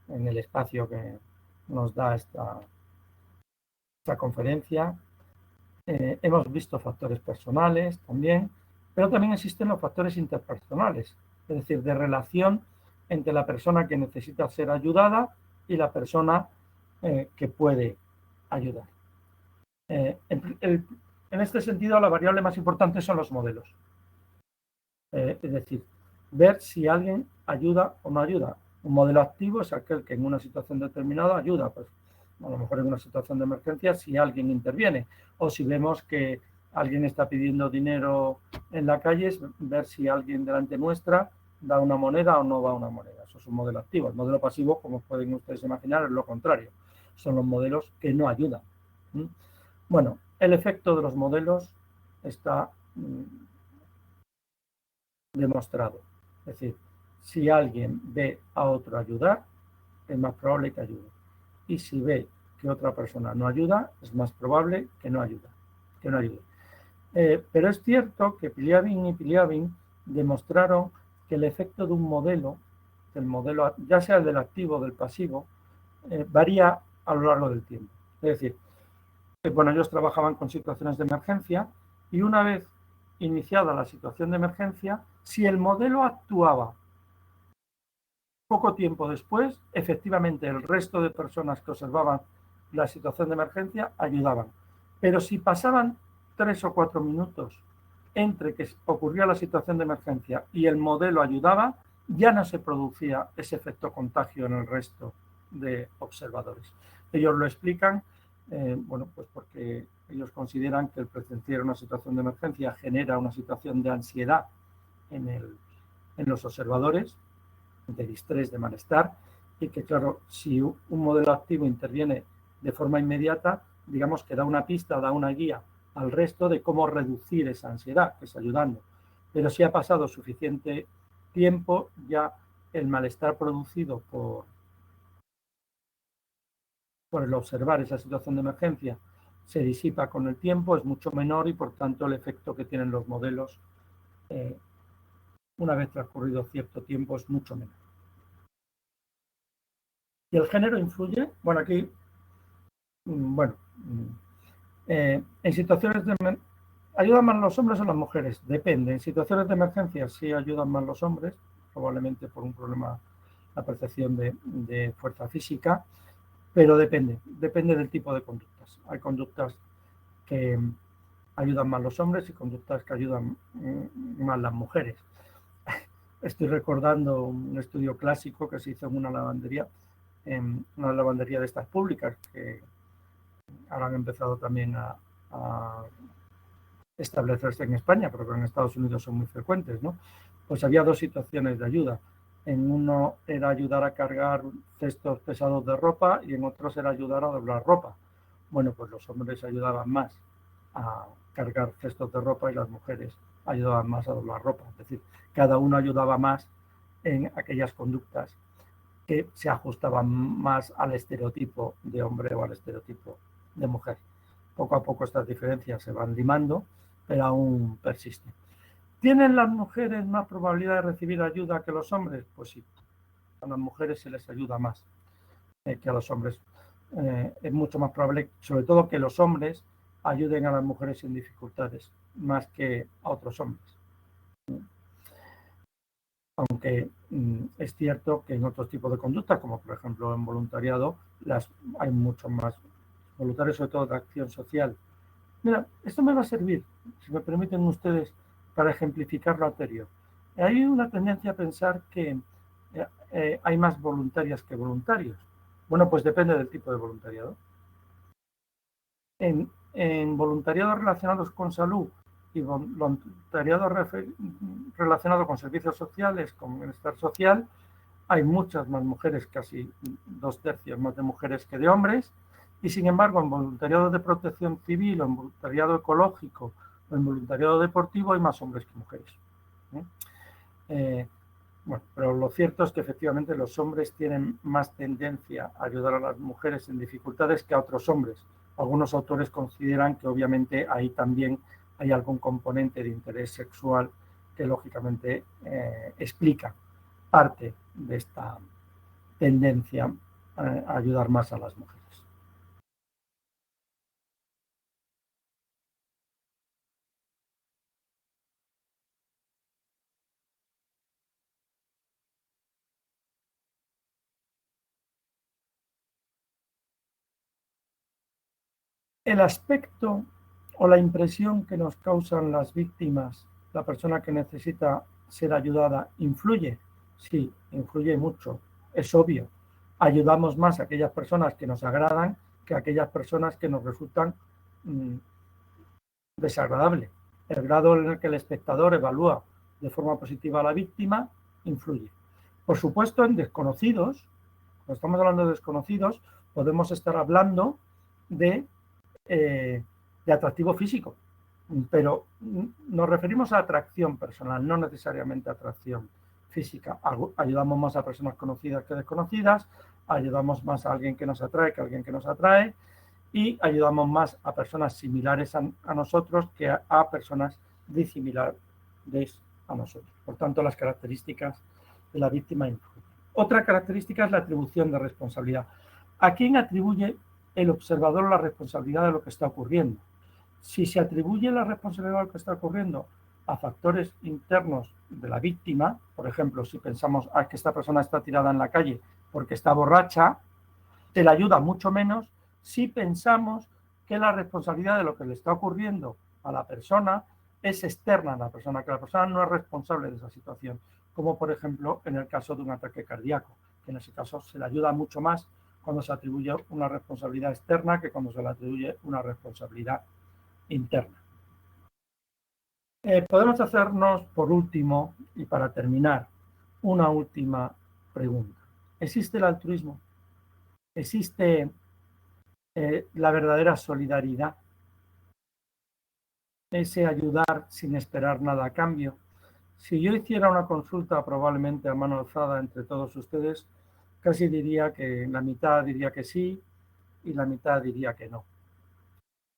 en el espacio que nos da esta conferencia. Hemos visto factores personales también, pero también existen los factores interpersonales, es decir, de relación entre la persona que necesita ser ayudada y la persona que puede ayudar. En este sentido, la variable más importante son los modelos. Es decir, ver si alguien ayuda o no ayuda. Un modelo activo es aquel que en una situación determinada ayuda, pues a lo mejor en una situación de emergencia si alguien interviene, o si vemos que alguien está pidiendo dinero en la calle, es ver si alguien delante nuestra da una moneda o no da una moneda. Eso es un modelo activo. El modelo pasivo, como pueden ustedes imaginar, es lo contrario. Son los modelos que no ayudan. Bueno, el efecto de los modelos está demostrado. Es decir, si alguien ve a otro ayudar, es más probable que ayude. Y si ve que otra persona no ayuda, es más probable que no ayude. Pero es cierto que Pliavin y Pliavin demostraron que el efecto de un modelo, ya sea el del activo o del pasivo, varía a lo largo del tiempo. Es decir, bueno, ellos trabajaban con situaciones de emergencia y una vez iniciada la situación de emergencia, si el modelo actuaba poco tiempo después, efectivamente el resto de personas que observaban la situación de emergencia ayudaban. Pero si pasaban 3 o 4 minutos entre que ocurría la situación de emergencia y el modelo ayudaba, ya no se producía ese efecto contagio en el resto de observadores. Ellos lo explican, bueno, pues porque ellos consideran que el presenciar una situación de emergencia genera una situación de ansiedad en los observadores, de distrés, de malestar, y que claro, si un modelo activo interviene de forma inmediata, digamos que da una pista, da una guía al resto de cómo reducir esa ansiedad, que es ayudando. Pero si ha pasado suficiente tiempo, ya el malestar producido por el observar esa situación de emergencia se disipa con el tiempo, es mucho menor y por tanto el efecto que tienen los modelos una vez transcurrido cierto tiempo es mucho menor. ¿Y el género influye? Bueno, aquí, en situaciones de... ¿Ayudan más los hombres o las mujeres? Depende. En situaciones de emergencia sí ayudan más los hombres, probablemente por un problema, la percepción de fuerza física, pero depende del tipo de conductas. Hay conductas que ayudan más los hombres y conductas que ayudan más las mujeres. Estoy recordando un estudio clásico que se hizo en una lavandería de estas públicas, que ahora han empezado también a establecerse en España, pero que en Estados Unidos son muy frecuentes, ¿no? Pues había dos situaciones de ayuda. En uno era ayudar a cargar cestos pesados de ropa y en otros era ayudar a doblar ropa. Bueno, pues los hombres ayudaban más a cargar cestos de ropa y las mujeres ayudaban más a doblar ropa. Es decir, cada uno ayudaba más en aquellas conductas que se ajustaban más al estereotipo de hombre o al estereotipo de mujer. Poco a poco estas diferencias se van limando, pero aún persisten. ¿Tienen las mujeres más probabilidad de recibir ayuda que los hombres? Pues sí, a las mujeres se les ayuda más que a los hombres. Es mucho más probable, sobre todo, que los hombres ayuden a las mujeres en dificultades, más que a otros hombres. Aunque es cierto que en otros tipos de conductas, como por ejemplo en voluntariado, hay muchos más voluntarios, sobre todo de acción social. Mira, esto me va a servir, si me permiten ustedes, para ejemplificar lo anterior. Hay una tendencia a pensar que hay más voluntarias que voluntarios. Bueno, pues depende del tipo de voluntariado. En voluntariados relacionados con salud y voluntariado relacionado con servicios sociales, con bienestar social, hay muchas más mujeres, casi 2/3 más de mujeres que de hombres, y sin embargo en voluntariado de protección civil o en voluntariado ecológico o en voluntariado deportivo hay más hombres que mujeres. Bueno, pero lo cierto es que efectivamente los hombres tienen más tendencia a ayudar a las mujeres en dificultades que a otros hombres. Algunos autores consideran que obviamente ahí también hay algún componente de interés sexual que lógicamente explica parte de esta tendencia a ayudar más a las mujeres. El aspecto o la impresión que nos causan las víctimas, la persona que necesita ser ayudada, ¿influye? Sí, influye mucho, es obvio. Ayudamos más a aquellas personas que nos agradan que a aquellas personas que nos resultan desagradables. El grado en el que el espectador evalúa de forma positiva a la víctima influye. Por supuesto, en desconocidos, cuando estamos hablando de desconocidos, podemos estar hablando de atractivo físico, pero nos referimos a atracción personal, no necesariamente a atracción física. Ayudamos más a personas conocidas que desconocidas, ayudamos más a alguien que nos atrae que a alguien que nos atrae, y ayudamos más a personas similares a nosotros que a personas disimilares a nosotros. Por tanto, las características de la víctima influyen. Otra característica es la atribución de responsabilidad. ¿A quién atribuye el observador la responsabilidad de lo que está ocurriendo? Si se atribuye la responsabilidad de lo que está ocurriendo a factores internos de la víctima, por ejemplo, si pensamos que esta persona está tirada en la calle porque está borracha, se le ayuda mucho menos si pensamos que la responsabilidad de lo que le está ocurriendo a la persona es externa a la persona, que la persona no es responsable de esa situación, como por ejemplo en el caso de un ataque cardíaco, que en ese caso se le ayuda mucho más cuando se atribuye una responsabilidad externa que cuando se le atribuye una responsabilidad interna. Podemos hacernos, por último, y para terminar, una última pregunta. ¿Existe el altruismo? ¿Existe la verdadera solidaridad? Ese ayudar sin esperar nada a cambio. Si yo hiciera una consulta probablemente a mano alzada entre todos ustedes, casi diría que la mitad diría que sí y la mitad diría que no.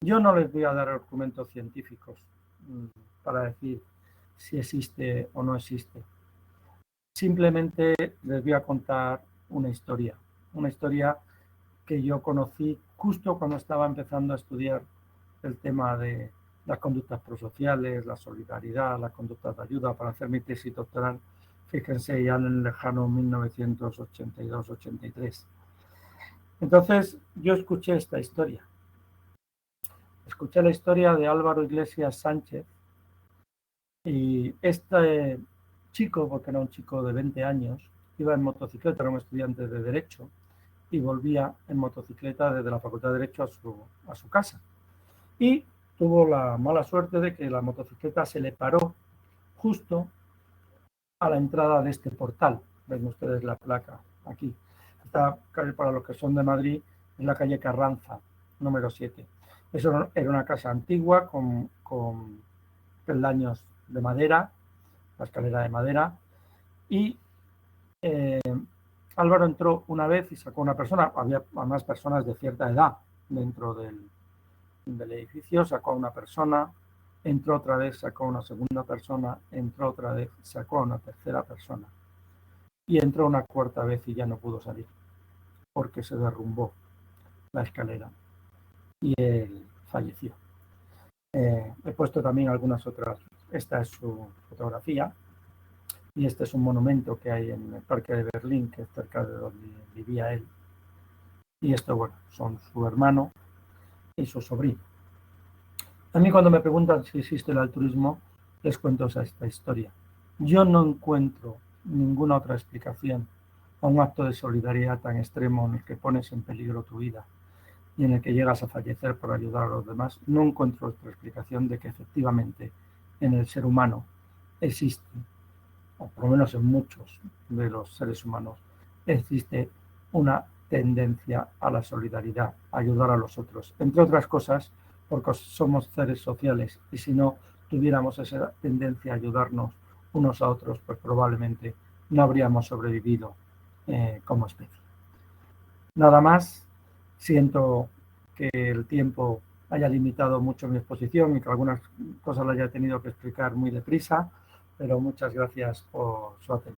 Yo no les voy a dar argumentos científicos para decir si existe o no existe. Simplemente les voy a contar una historia que yo conocí justo cuando estaba empezando a estudiar el tema de las conductas prosociales, la solidaridad, las conductas de ayuda para hacer mi tesis doctoral, fíjense, ya en el lejano 1982-83. Entonces yo escuché esta historia. Escuché la historia de Álvaro Iglesias Sánchez y este chico, porque era un chico de 20 años, iba en motocicleta, era un estudiante de Derecho y volvía en motocicleta desde la Facultad de Derecho a su casa. Y tuvo la mala suerte de que la motocicleta se le paró justo a la entrada de este portal. Ven ustedes la placa aquí. Esta calle, para los que son de Madrid, es la calle Carranza, número 7. Eso era una casa antigua con peldaños de madera, la escalera de madera, y Álvaro entró una vez y sacó una persona, había más personas de cierta edad dentro del edificio, sacó a una persona, entró otra vez, sacó a una segunda persona, entró otra vez, sacó a una tercera persona y entró una cuarta vez y ya no pudo salir porque se derrumbó la escalera y él falleció. He puesto también algunas otras. Esta es su fotografía y este es un monumento que hay en el Parque de Berlín, que es cerca de donde vivía él. Y esto, bueno, son su hermano y su sobrino. A mí cuando me preguntan si existe el altruismo, les cuento esta historia. Yo no encuentro ninguna otra explicación a un acto de solidaridad tan extremo en el que pones en peligro tu vida y en el que llegas a fallecer por ayudar a los demás. No encuentro otra explicación de que efectivamente en el ser humano existe o por lo menos en muchos de los seres humanos, existe una tendencia a la solidaridad, a ayudar a los otros, entre otras cosas porque somos seres sociales y si no tuviéramos esa tendencia a ayudarnos unos a otros, pues probablemente no habríamos sobrevivido como especie. Nada más, siento que el tiempo haya limitado mucho mi exposición y que algunas cosas las haya tenido que explicar muy deprisa, pero muchas gracias por su atención.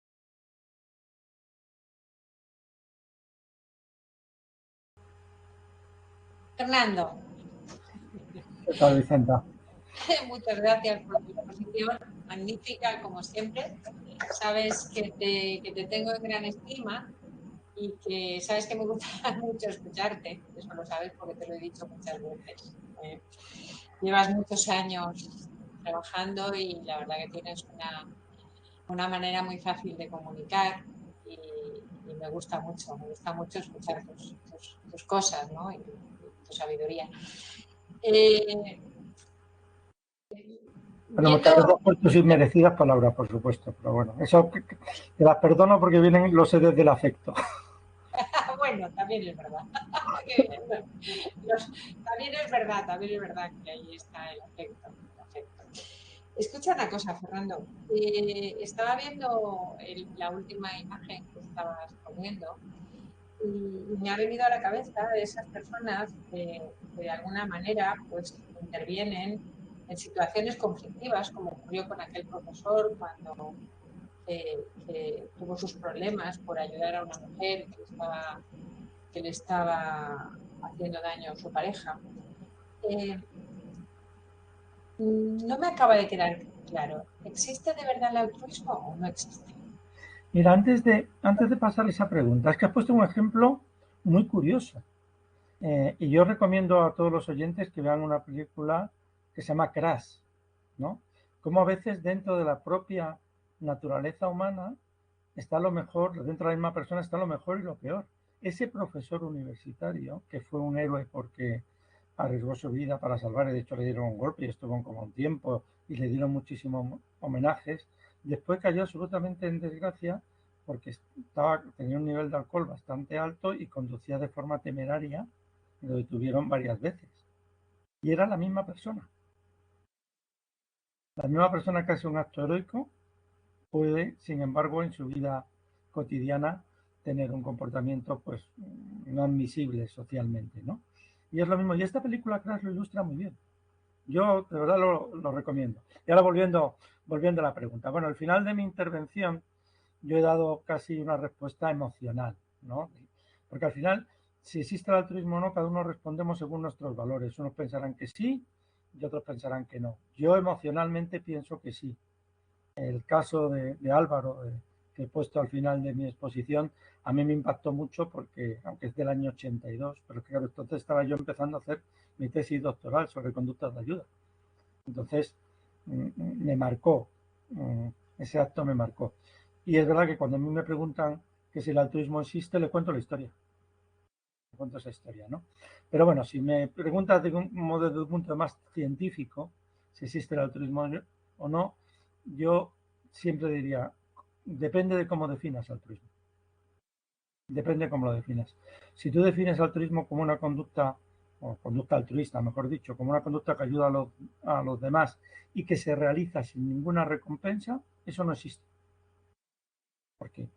Fernando, ¿Qué tal, Vicenta? muchas gracias por tu exposición, magnífica como siempre. Sabes que te tengo en gran estima y que sabes que me gusta mucho escucharte, eso lo sabes porque te lo he dicho muchas veces. Llevas muchos años trabajando y la verdad que tienes una manera muy fácil de comunicar y me gusta mucho escuchar tus cosas, ¿no? Y tu sabiduría. Bueno, muchas Viendo, gracias por tus inmerecidas palabras, por supuesto, pero bueno, eso te las perdono porque vienen los sedes del afecto. bueno, también es verdad. También es verdad que ahí está el afecto. Escucha una cosa, Fernando. Estaba viendo la última imagen que estabas poniendo y me ha venido a la cabeza de esas personas que de alguna manera pues intervienen en situaciones conflictivas, como ocurrió con aquel profesor cuando que tuvo sus problemas por ayudar a una mujer que le estaba haciendo daño a su pareja. Eh, no me acaba de quedar claro, ¿existe de verdad el altruismo o no existe? Mira, antes de pasar esa pregunta, es que has puesto un ejemplo muy curioso. Y yo recomiendo a todos los oyentes que vean una película que se llama Crash, ¿no? Como a veces dentro de la propia naturaleza humana está lo mejor, dentro de la misma persona está lo mejor y lo peor. Ese profesor universitario, que fue un héroe porque arriesgó su vida para salvar, y de hecho le dieron un golpe y estuvo como un tiempo y le dieron muchísimos homenajes, después cayó absolutamente en desgracia porque tenía un nivel de alcohol bastante alto y conducía de forma temeraria, y lo detuvieron varias veces. Y era la misma persona. La misma persona que hace un acto heroico puede, sin embargo, en su vida cotidiana tener un comportamiento pues no admisible socialmente, ¿no? Y es lo mismo. Y esta película Crash lo ilustra muy bien. Yo de verdad lo recomiendo. Y ahora volviendo a la pregunta. Bueno, al final de mi intervención yo he dado casi una respuesta emocional, ¿no? Porque al final, si existe el altruismo o no, cada uno respondemos según nuestros valores. Unos pensarán que sí y otros pensarán que no. Yo emocionalmente pienso que sí. El caso de Álvaro, que he puesto al final de mi exposición, a mí me impactó mucho porque, aunque es del año 82, pero claro, entonces estaba yo empezando a hacer mi tesis doctoral sobre conductas de ayuda. Entonces, me marcó, ese acto me marcó. Y es verdad que cuando a mí me preguntan que si el altruismo existe, le cuento la historia. Le cuento esa historia, ¿no? Pero bueno, si me preguntas de un modo, desde un punto más científico, si existe el altruismo o no, yo siempre diría, depende de cómo definas altruismo. Depende de cómo lo definas. Si tú defines altruismo como una conducta, o conducta altruista, mejor dicho, como una conducta que ayuda a los demás y que se realiza sin ninguna recompensa, eso no existe. Porque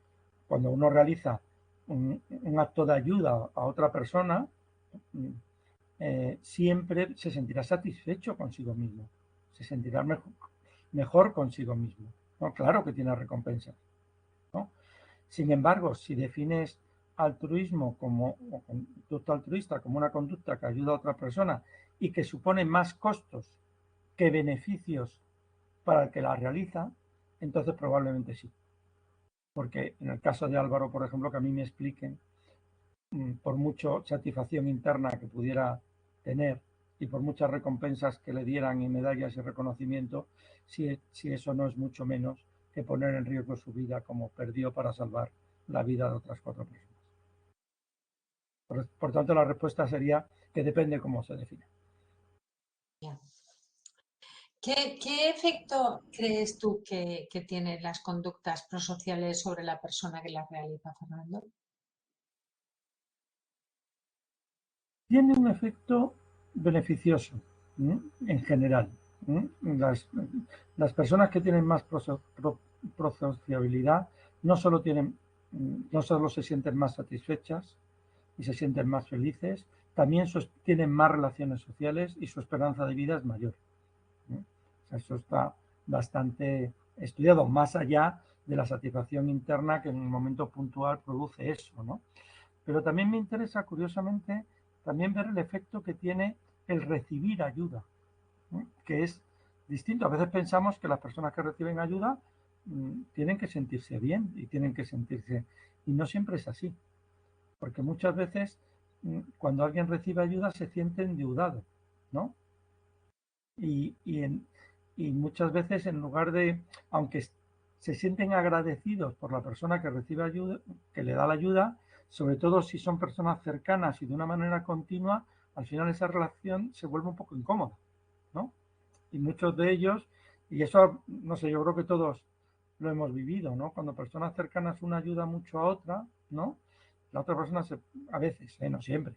cuando uno realiza un acto de ayuda a otra persona, siempre se sentirá satisfecho consigo mismo, se sentirá mejor consigo mismo. ¿No? Claro que tiene recompensas, ¿no? Sin embargo, si defines altruismo como o conducta altruista como una conducta que ayuda a otra persona y que supone más costos que beneficios para el que la realiza, entonces probablemente sí. Porque en el caso de Álvaro, por ejemplo, que a mí me expliquen, por mucha satisfacción interna que pudiera tener y por muchas recompensas que le dieran y medallas y reconocimiento, si eso no es mucho menos que poner en riesgo su vida como perdió para salvar la vida de otras 4 personas. Por tanto, la respuesta sería que depende cómo se define. ¿Qué efecto crees tú que tienen las conductas prosociales sobre la persona que las realiza, Fernando? Tiene un efecto beneficioso, en general. Las personas que tienen más prosociabilidad no solo no solo se sienten más satisfechas y se sienten más felices, también tienen más relaciones sociales y su esperanza de vida es mayor. O sea, eso está bastante estudiado, más allá de la satisfacción interna que en un momento puntual produce eso, ¿no? Pero también me interesa, curiosamente, también ver el efecto que tiene el recibir ayuda, ¿no? Que es distinto. A veces pensamos que las personas que reciben ayuda tienen que sentirse bien y tienen que sentirse... Y no siempre es así, porque muchas veces cuando alguien recibe ayuda se siente endeudado, ¿no? Y, y, en- y muchas veces en lugar de, aunque se sienten agradecidos por la persona que recibe ayuda, que le da la ayuda, sobre todo si son personas cercanas y de una manera continua, al final esa relación se vuelve un poco incómoda, ¿no? Y muchos de ellos, y eso, no sé, yo creo que todos lo hemos vivido, ¿no? Cuando personas cercanas una ayuda mucho a otra, ¿no? La otra persona a veces, no siempre,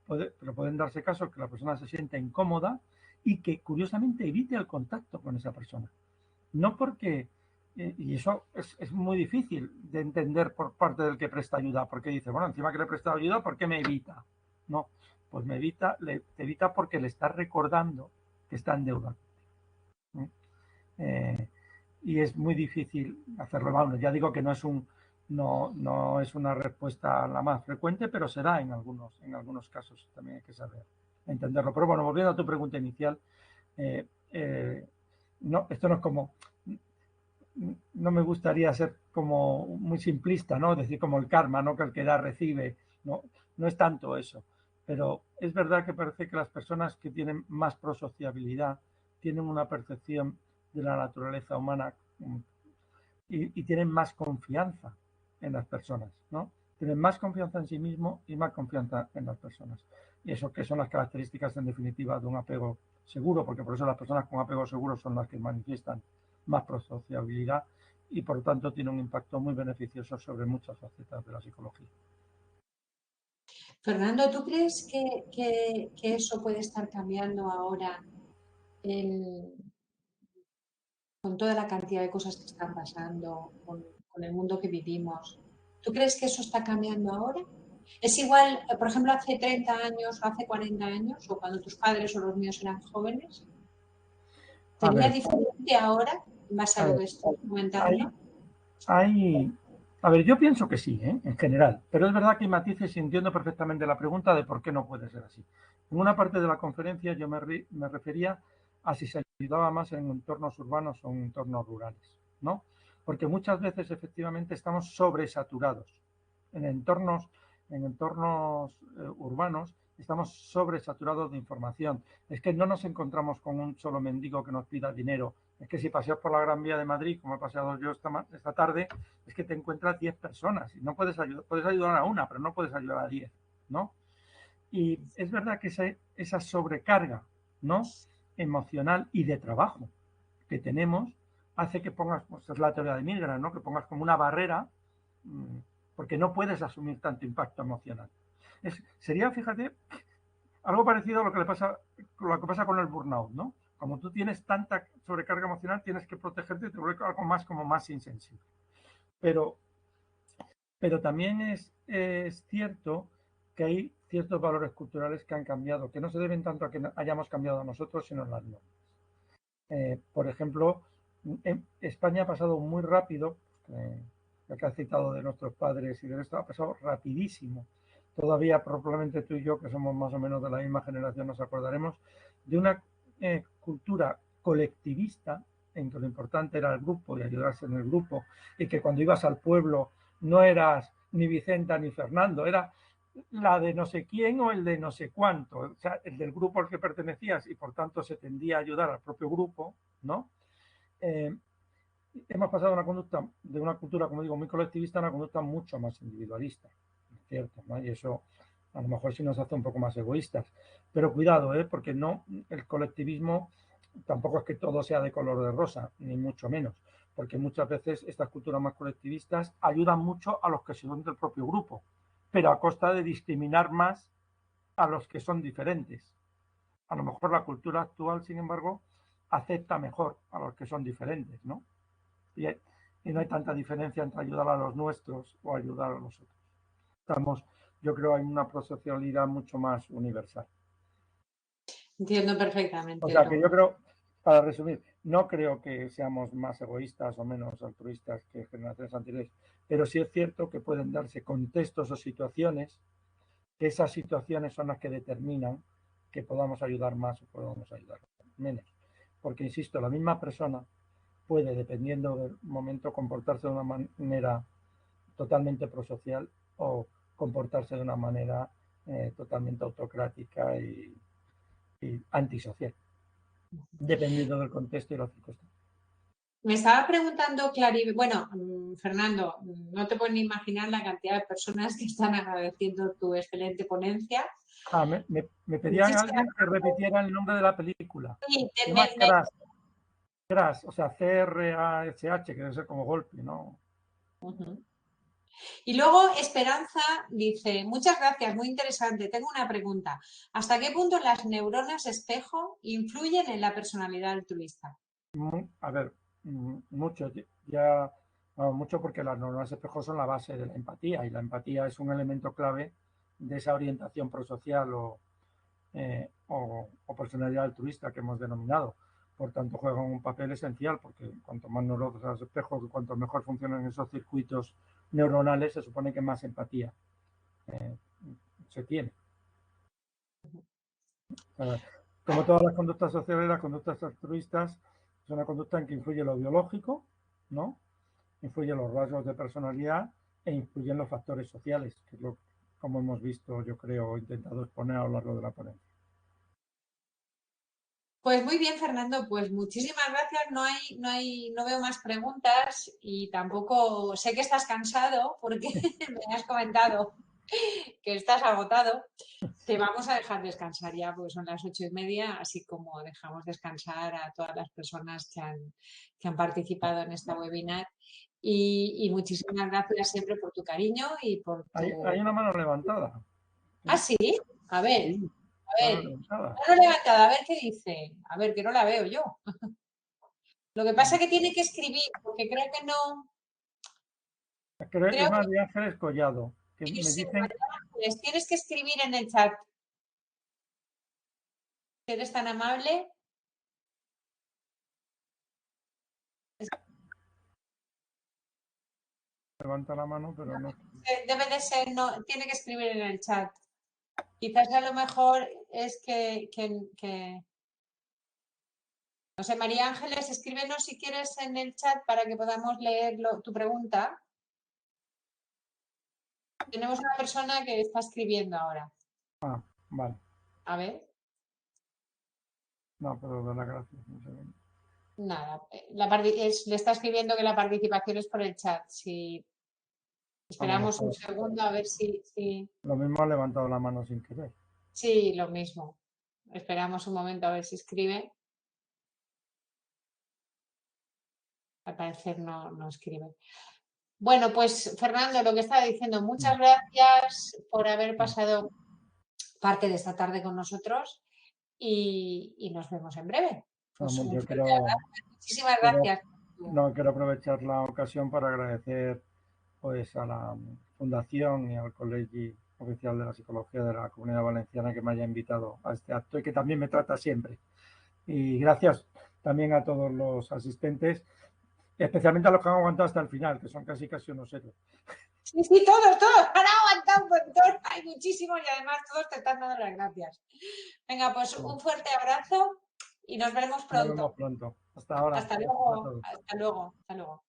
pero pueden darse casos que la persona se siente incómoda y que curiosamente evite el contacto con esa persona. No porque, y eso es muy difícil de entender por parte del que presta ayuda, porque dice, bueno, encima que le he prestado ayuda, ¿por qué me evita? No, pues te evita porque le estás recordando que está en deuda. Eh, y es muy difícil hacerlo. Bueno, ya digo que no es una respuesta la más frecuente, pero será en algunos casos. También hay que saber entenderlo. Pero bueno, volviendo a tu pregunta inicial, eh, eh, no, esto no es como, no me gustaría ser como muy simplista, ¿no? Decir como el karma, ¿no? Que el que da recibe, no, no es tanto eso. Pero es verdad que parece que las personas que tienen más prosociabilidad tienen una percepción de la naturaleza humana y tienen más confianza en las personas, ¿no? Tienen más confianza en sí mismo y más confianza en las personas. Y eso que son las características, en definitiva, de un apego seguro, porque por eso las personas con apego seguro son las que manifiestan más prosociabilidad y, por lo tanto, tiene un impacto muy beneficioso sobre muchas facetas de la psicología. Fernando, ¿tú crees que eso puede estar cambiando ahora con toda la cantidad de cosas que están pasando, con el mundo que vivimos? ¿Tú crees que eso está cambiando ahora? ¿Es igual, por ejemplo, hace 30 años o hace 40 años, o cuando tus padres o los míos eran jóvenes? A ¿Sería ver, diferente ahora, más a a lo ver, que estoy hay, comentando? hay, a ver, yo pienso que sí, ¿eh? En general, pero es verdad que hay matices y entiendo perfectamente la pregunta de por qué no puede ser así. En una parte de la conferencia yo me refería a si se ayudaba más en entornos urbanos o en entornos rurales, ¿no? Porque muchas veces efectivamente estamos sobresaturados. En entornos, en entornos urbanos estamos sobresaturados de información. Es que no nos encontramos con un solo mendigo que nos pida dinero. Es que si paseas por la Gran Vía de Madrid, como he paseado yo esta tarde, es que te encuentras 10 personas y no puedes ayudar a una, pero no puedes ayudar a 10, ¿no? Y es verdad que esa sobrecarga, ¿no? Emocional y de trabajo que tenemos hace que pongas, pues es la teoría de Milgram, ¿no? Que pongas como una barrera porque no puedes asumir tanto impacto emocional. Sería, fíjate, algo parecido a lo que pasa con el burnout, ¿no? Como tú tienes tanta sobrecarga emocional, tienes que protegerte y te vuelve algo más como más insensible. Pero Pero también es cierto que hay ciertos valores culturales que han cambiado, que no se deben tanto a que hayamos cambiado nosotros, sino en las normas. Por ejemplo, en España ha pasado muy rápido, ya que has citado de nuestros padres y de esto, ha pasado rapidísimo. Todavía probablemente tú y yo, que somos más o menos de la misma generación, nos acordaremos de una cultura colectivista en que lo importante era el grupo y ayudarse en el grupo, y que cuando ibas al pueblo no eras ni Vicenta ni Fernando, era la de no sé quién o el de no sé cuánto, o sea, el del grupo al que pertenecías y por tanto se tendía a ayudar al propio grupo, ¿no? Eh, Hemos pasado de una cultura, como digo, muy colectivista a una conducta mucho más individualista, ¿cierto? ¿No? Y eso a lo mejor sí nos hace un poco más egoístas. Pero cuidado, porque no, el colectivismo tampoco es que todo sea de color de rosa, ni mucho menos, porque muchas veces estas culturas más colectivistas ayudan mucho a los que son del propio grupo, pero a costa de discriminar más a los que son diferentes. A lo mejor la cultura actual, sin embargo, acepta mejor a los que son diferentes, ¿no? Y, y no hay tanta diferencia entre ayudar a los nuestros o ayudar a los otros. Yo creo, hay una prosocialidad mucho más universal. Entiendo O perfectamente, sea, que ¿no? yo creo, para resumir, no creo que seamos más egoístas o menos altruistas que generaciones anteriores, pero sí es cierto que pueden darse contextos o situaciones, que esas situaciones son las que determinan que podamos ayudar más o podamos ayudar menos. Porque, insisto, la misma persona puede, dependiendo del momento, comportarse de una manera totalmente prosocial o comportarse de una manera totalmente autocrática y antisocial, dependiendo del contexto y las circunstancias. Me estaba preguntando, bueno, Fernando, no te puedes ni imaginar la cantidad de personas que están agradeciendo tu excelente ponencia. Me pedían a Muchísimas alguien que repitiera el nombre de la película. Se llama gracias. Crash. Crash, o sea, Crash, que debe ser como golpe, ¿no? Y luego Esperanza dice, muchas gracias, muy interesante. Tengo una pregunta. ¿Hasta qué punto las neuronas espejo influyen en la personalidad altruista? A ver, mucho, ya, mucho porque las neuronas espejo son la base de la empatía y la empatía es un elemento clave de esa orientación prosocial o personalidad altruista que hemos denominado. Por tanto, juegan un papel esencial porque cuanto más neuronas espejo, cuanto mejor funcionan esos circuitos neuronales, se supone que más empatía se tiene. Como todas las conductas sociales, las conductas altruistas es una conducta en que influye lo biológico, ¿no? Influye los rasgos de personalidad e influyen los factores sociales, que es lo como hemos visto, yo creo, intentado exponer a lo largo de la ponencia. Pues muy bien, Fernando, pues muchísimas gracias. No veo más preguntas y tampoco sé que estás cansado porque me has comentado que estás agotado. Te vamos a dejar descansar ya porque son las 8:30, así como dejamos descansar a todas las personas que han participado en esta webinar. Y muchísimas gracias siempre por tu cariño y por Hay tu... una mano levantada. Ah, sí, a ver, Sí, a mano ver, levantada. mano levantada, a ver qué dice. A ver, que no la veo yo. Lo que pasa es que tiene que escribir, porque creo que no, Creo es creo que María Ángeles Collado, que me sí, dicen, les tienes que escribir en el chat. Si eres tan amable. levanta la mano, pero no. Debe de ser, no, tiene que escribir en el chat. Quizás a lo mejor es no sé, María Ángeles, escríbenos si quieres en el chat para que podamos leer tu pregunta. Tenemos una persona que está escribiendo ahora. Ah, vale. A ver, No, pero de las gracias. No sé. nada. Le está escribiendo que la participación es por el chat. Si A lo esperamos un mejor. segundo a ver si... Lo mismo ha levantado la mano sin querer. Sí, lo mismo. Esperamos un momento a ver si escribe. Al parecer no escribe. Bueno, pues Fernando, lo que estaba diciendo, muchas gracias por haber pasado parte de esta tarde con nosotros y nos vemos en breve. Pues Vamos, un yo fuerte abrazo. Muchísimas quiero, gracias. no, quiero aprovechar la ocasión para agradecer pues a la Fundación y al Colegio Oficial de la Psicología de la Comunidad Valenciana que me haya invitado a este acto y que también me trata siempre. Y gracias también a todos los asistentes, especialmente a los que han aguantado hasta el final, que son casi unos héroes. Sí, sí, todos, han aguantado un montón. Hay muchísimos y además todos te están dando las gracias. Venga, pues un fuerte abrazo y nos veremos Nos vemos pronto. pronto. Hasta ahora. Hasta Gracias a luego, todos. hasta luego, hasta luego.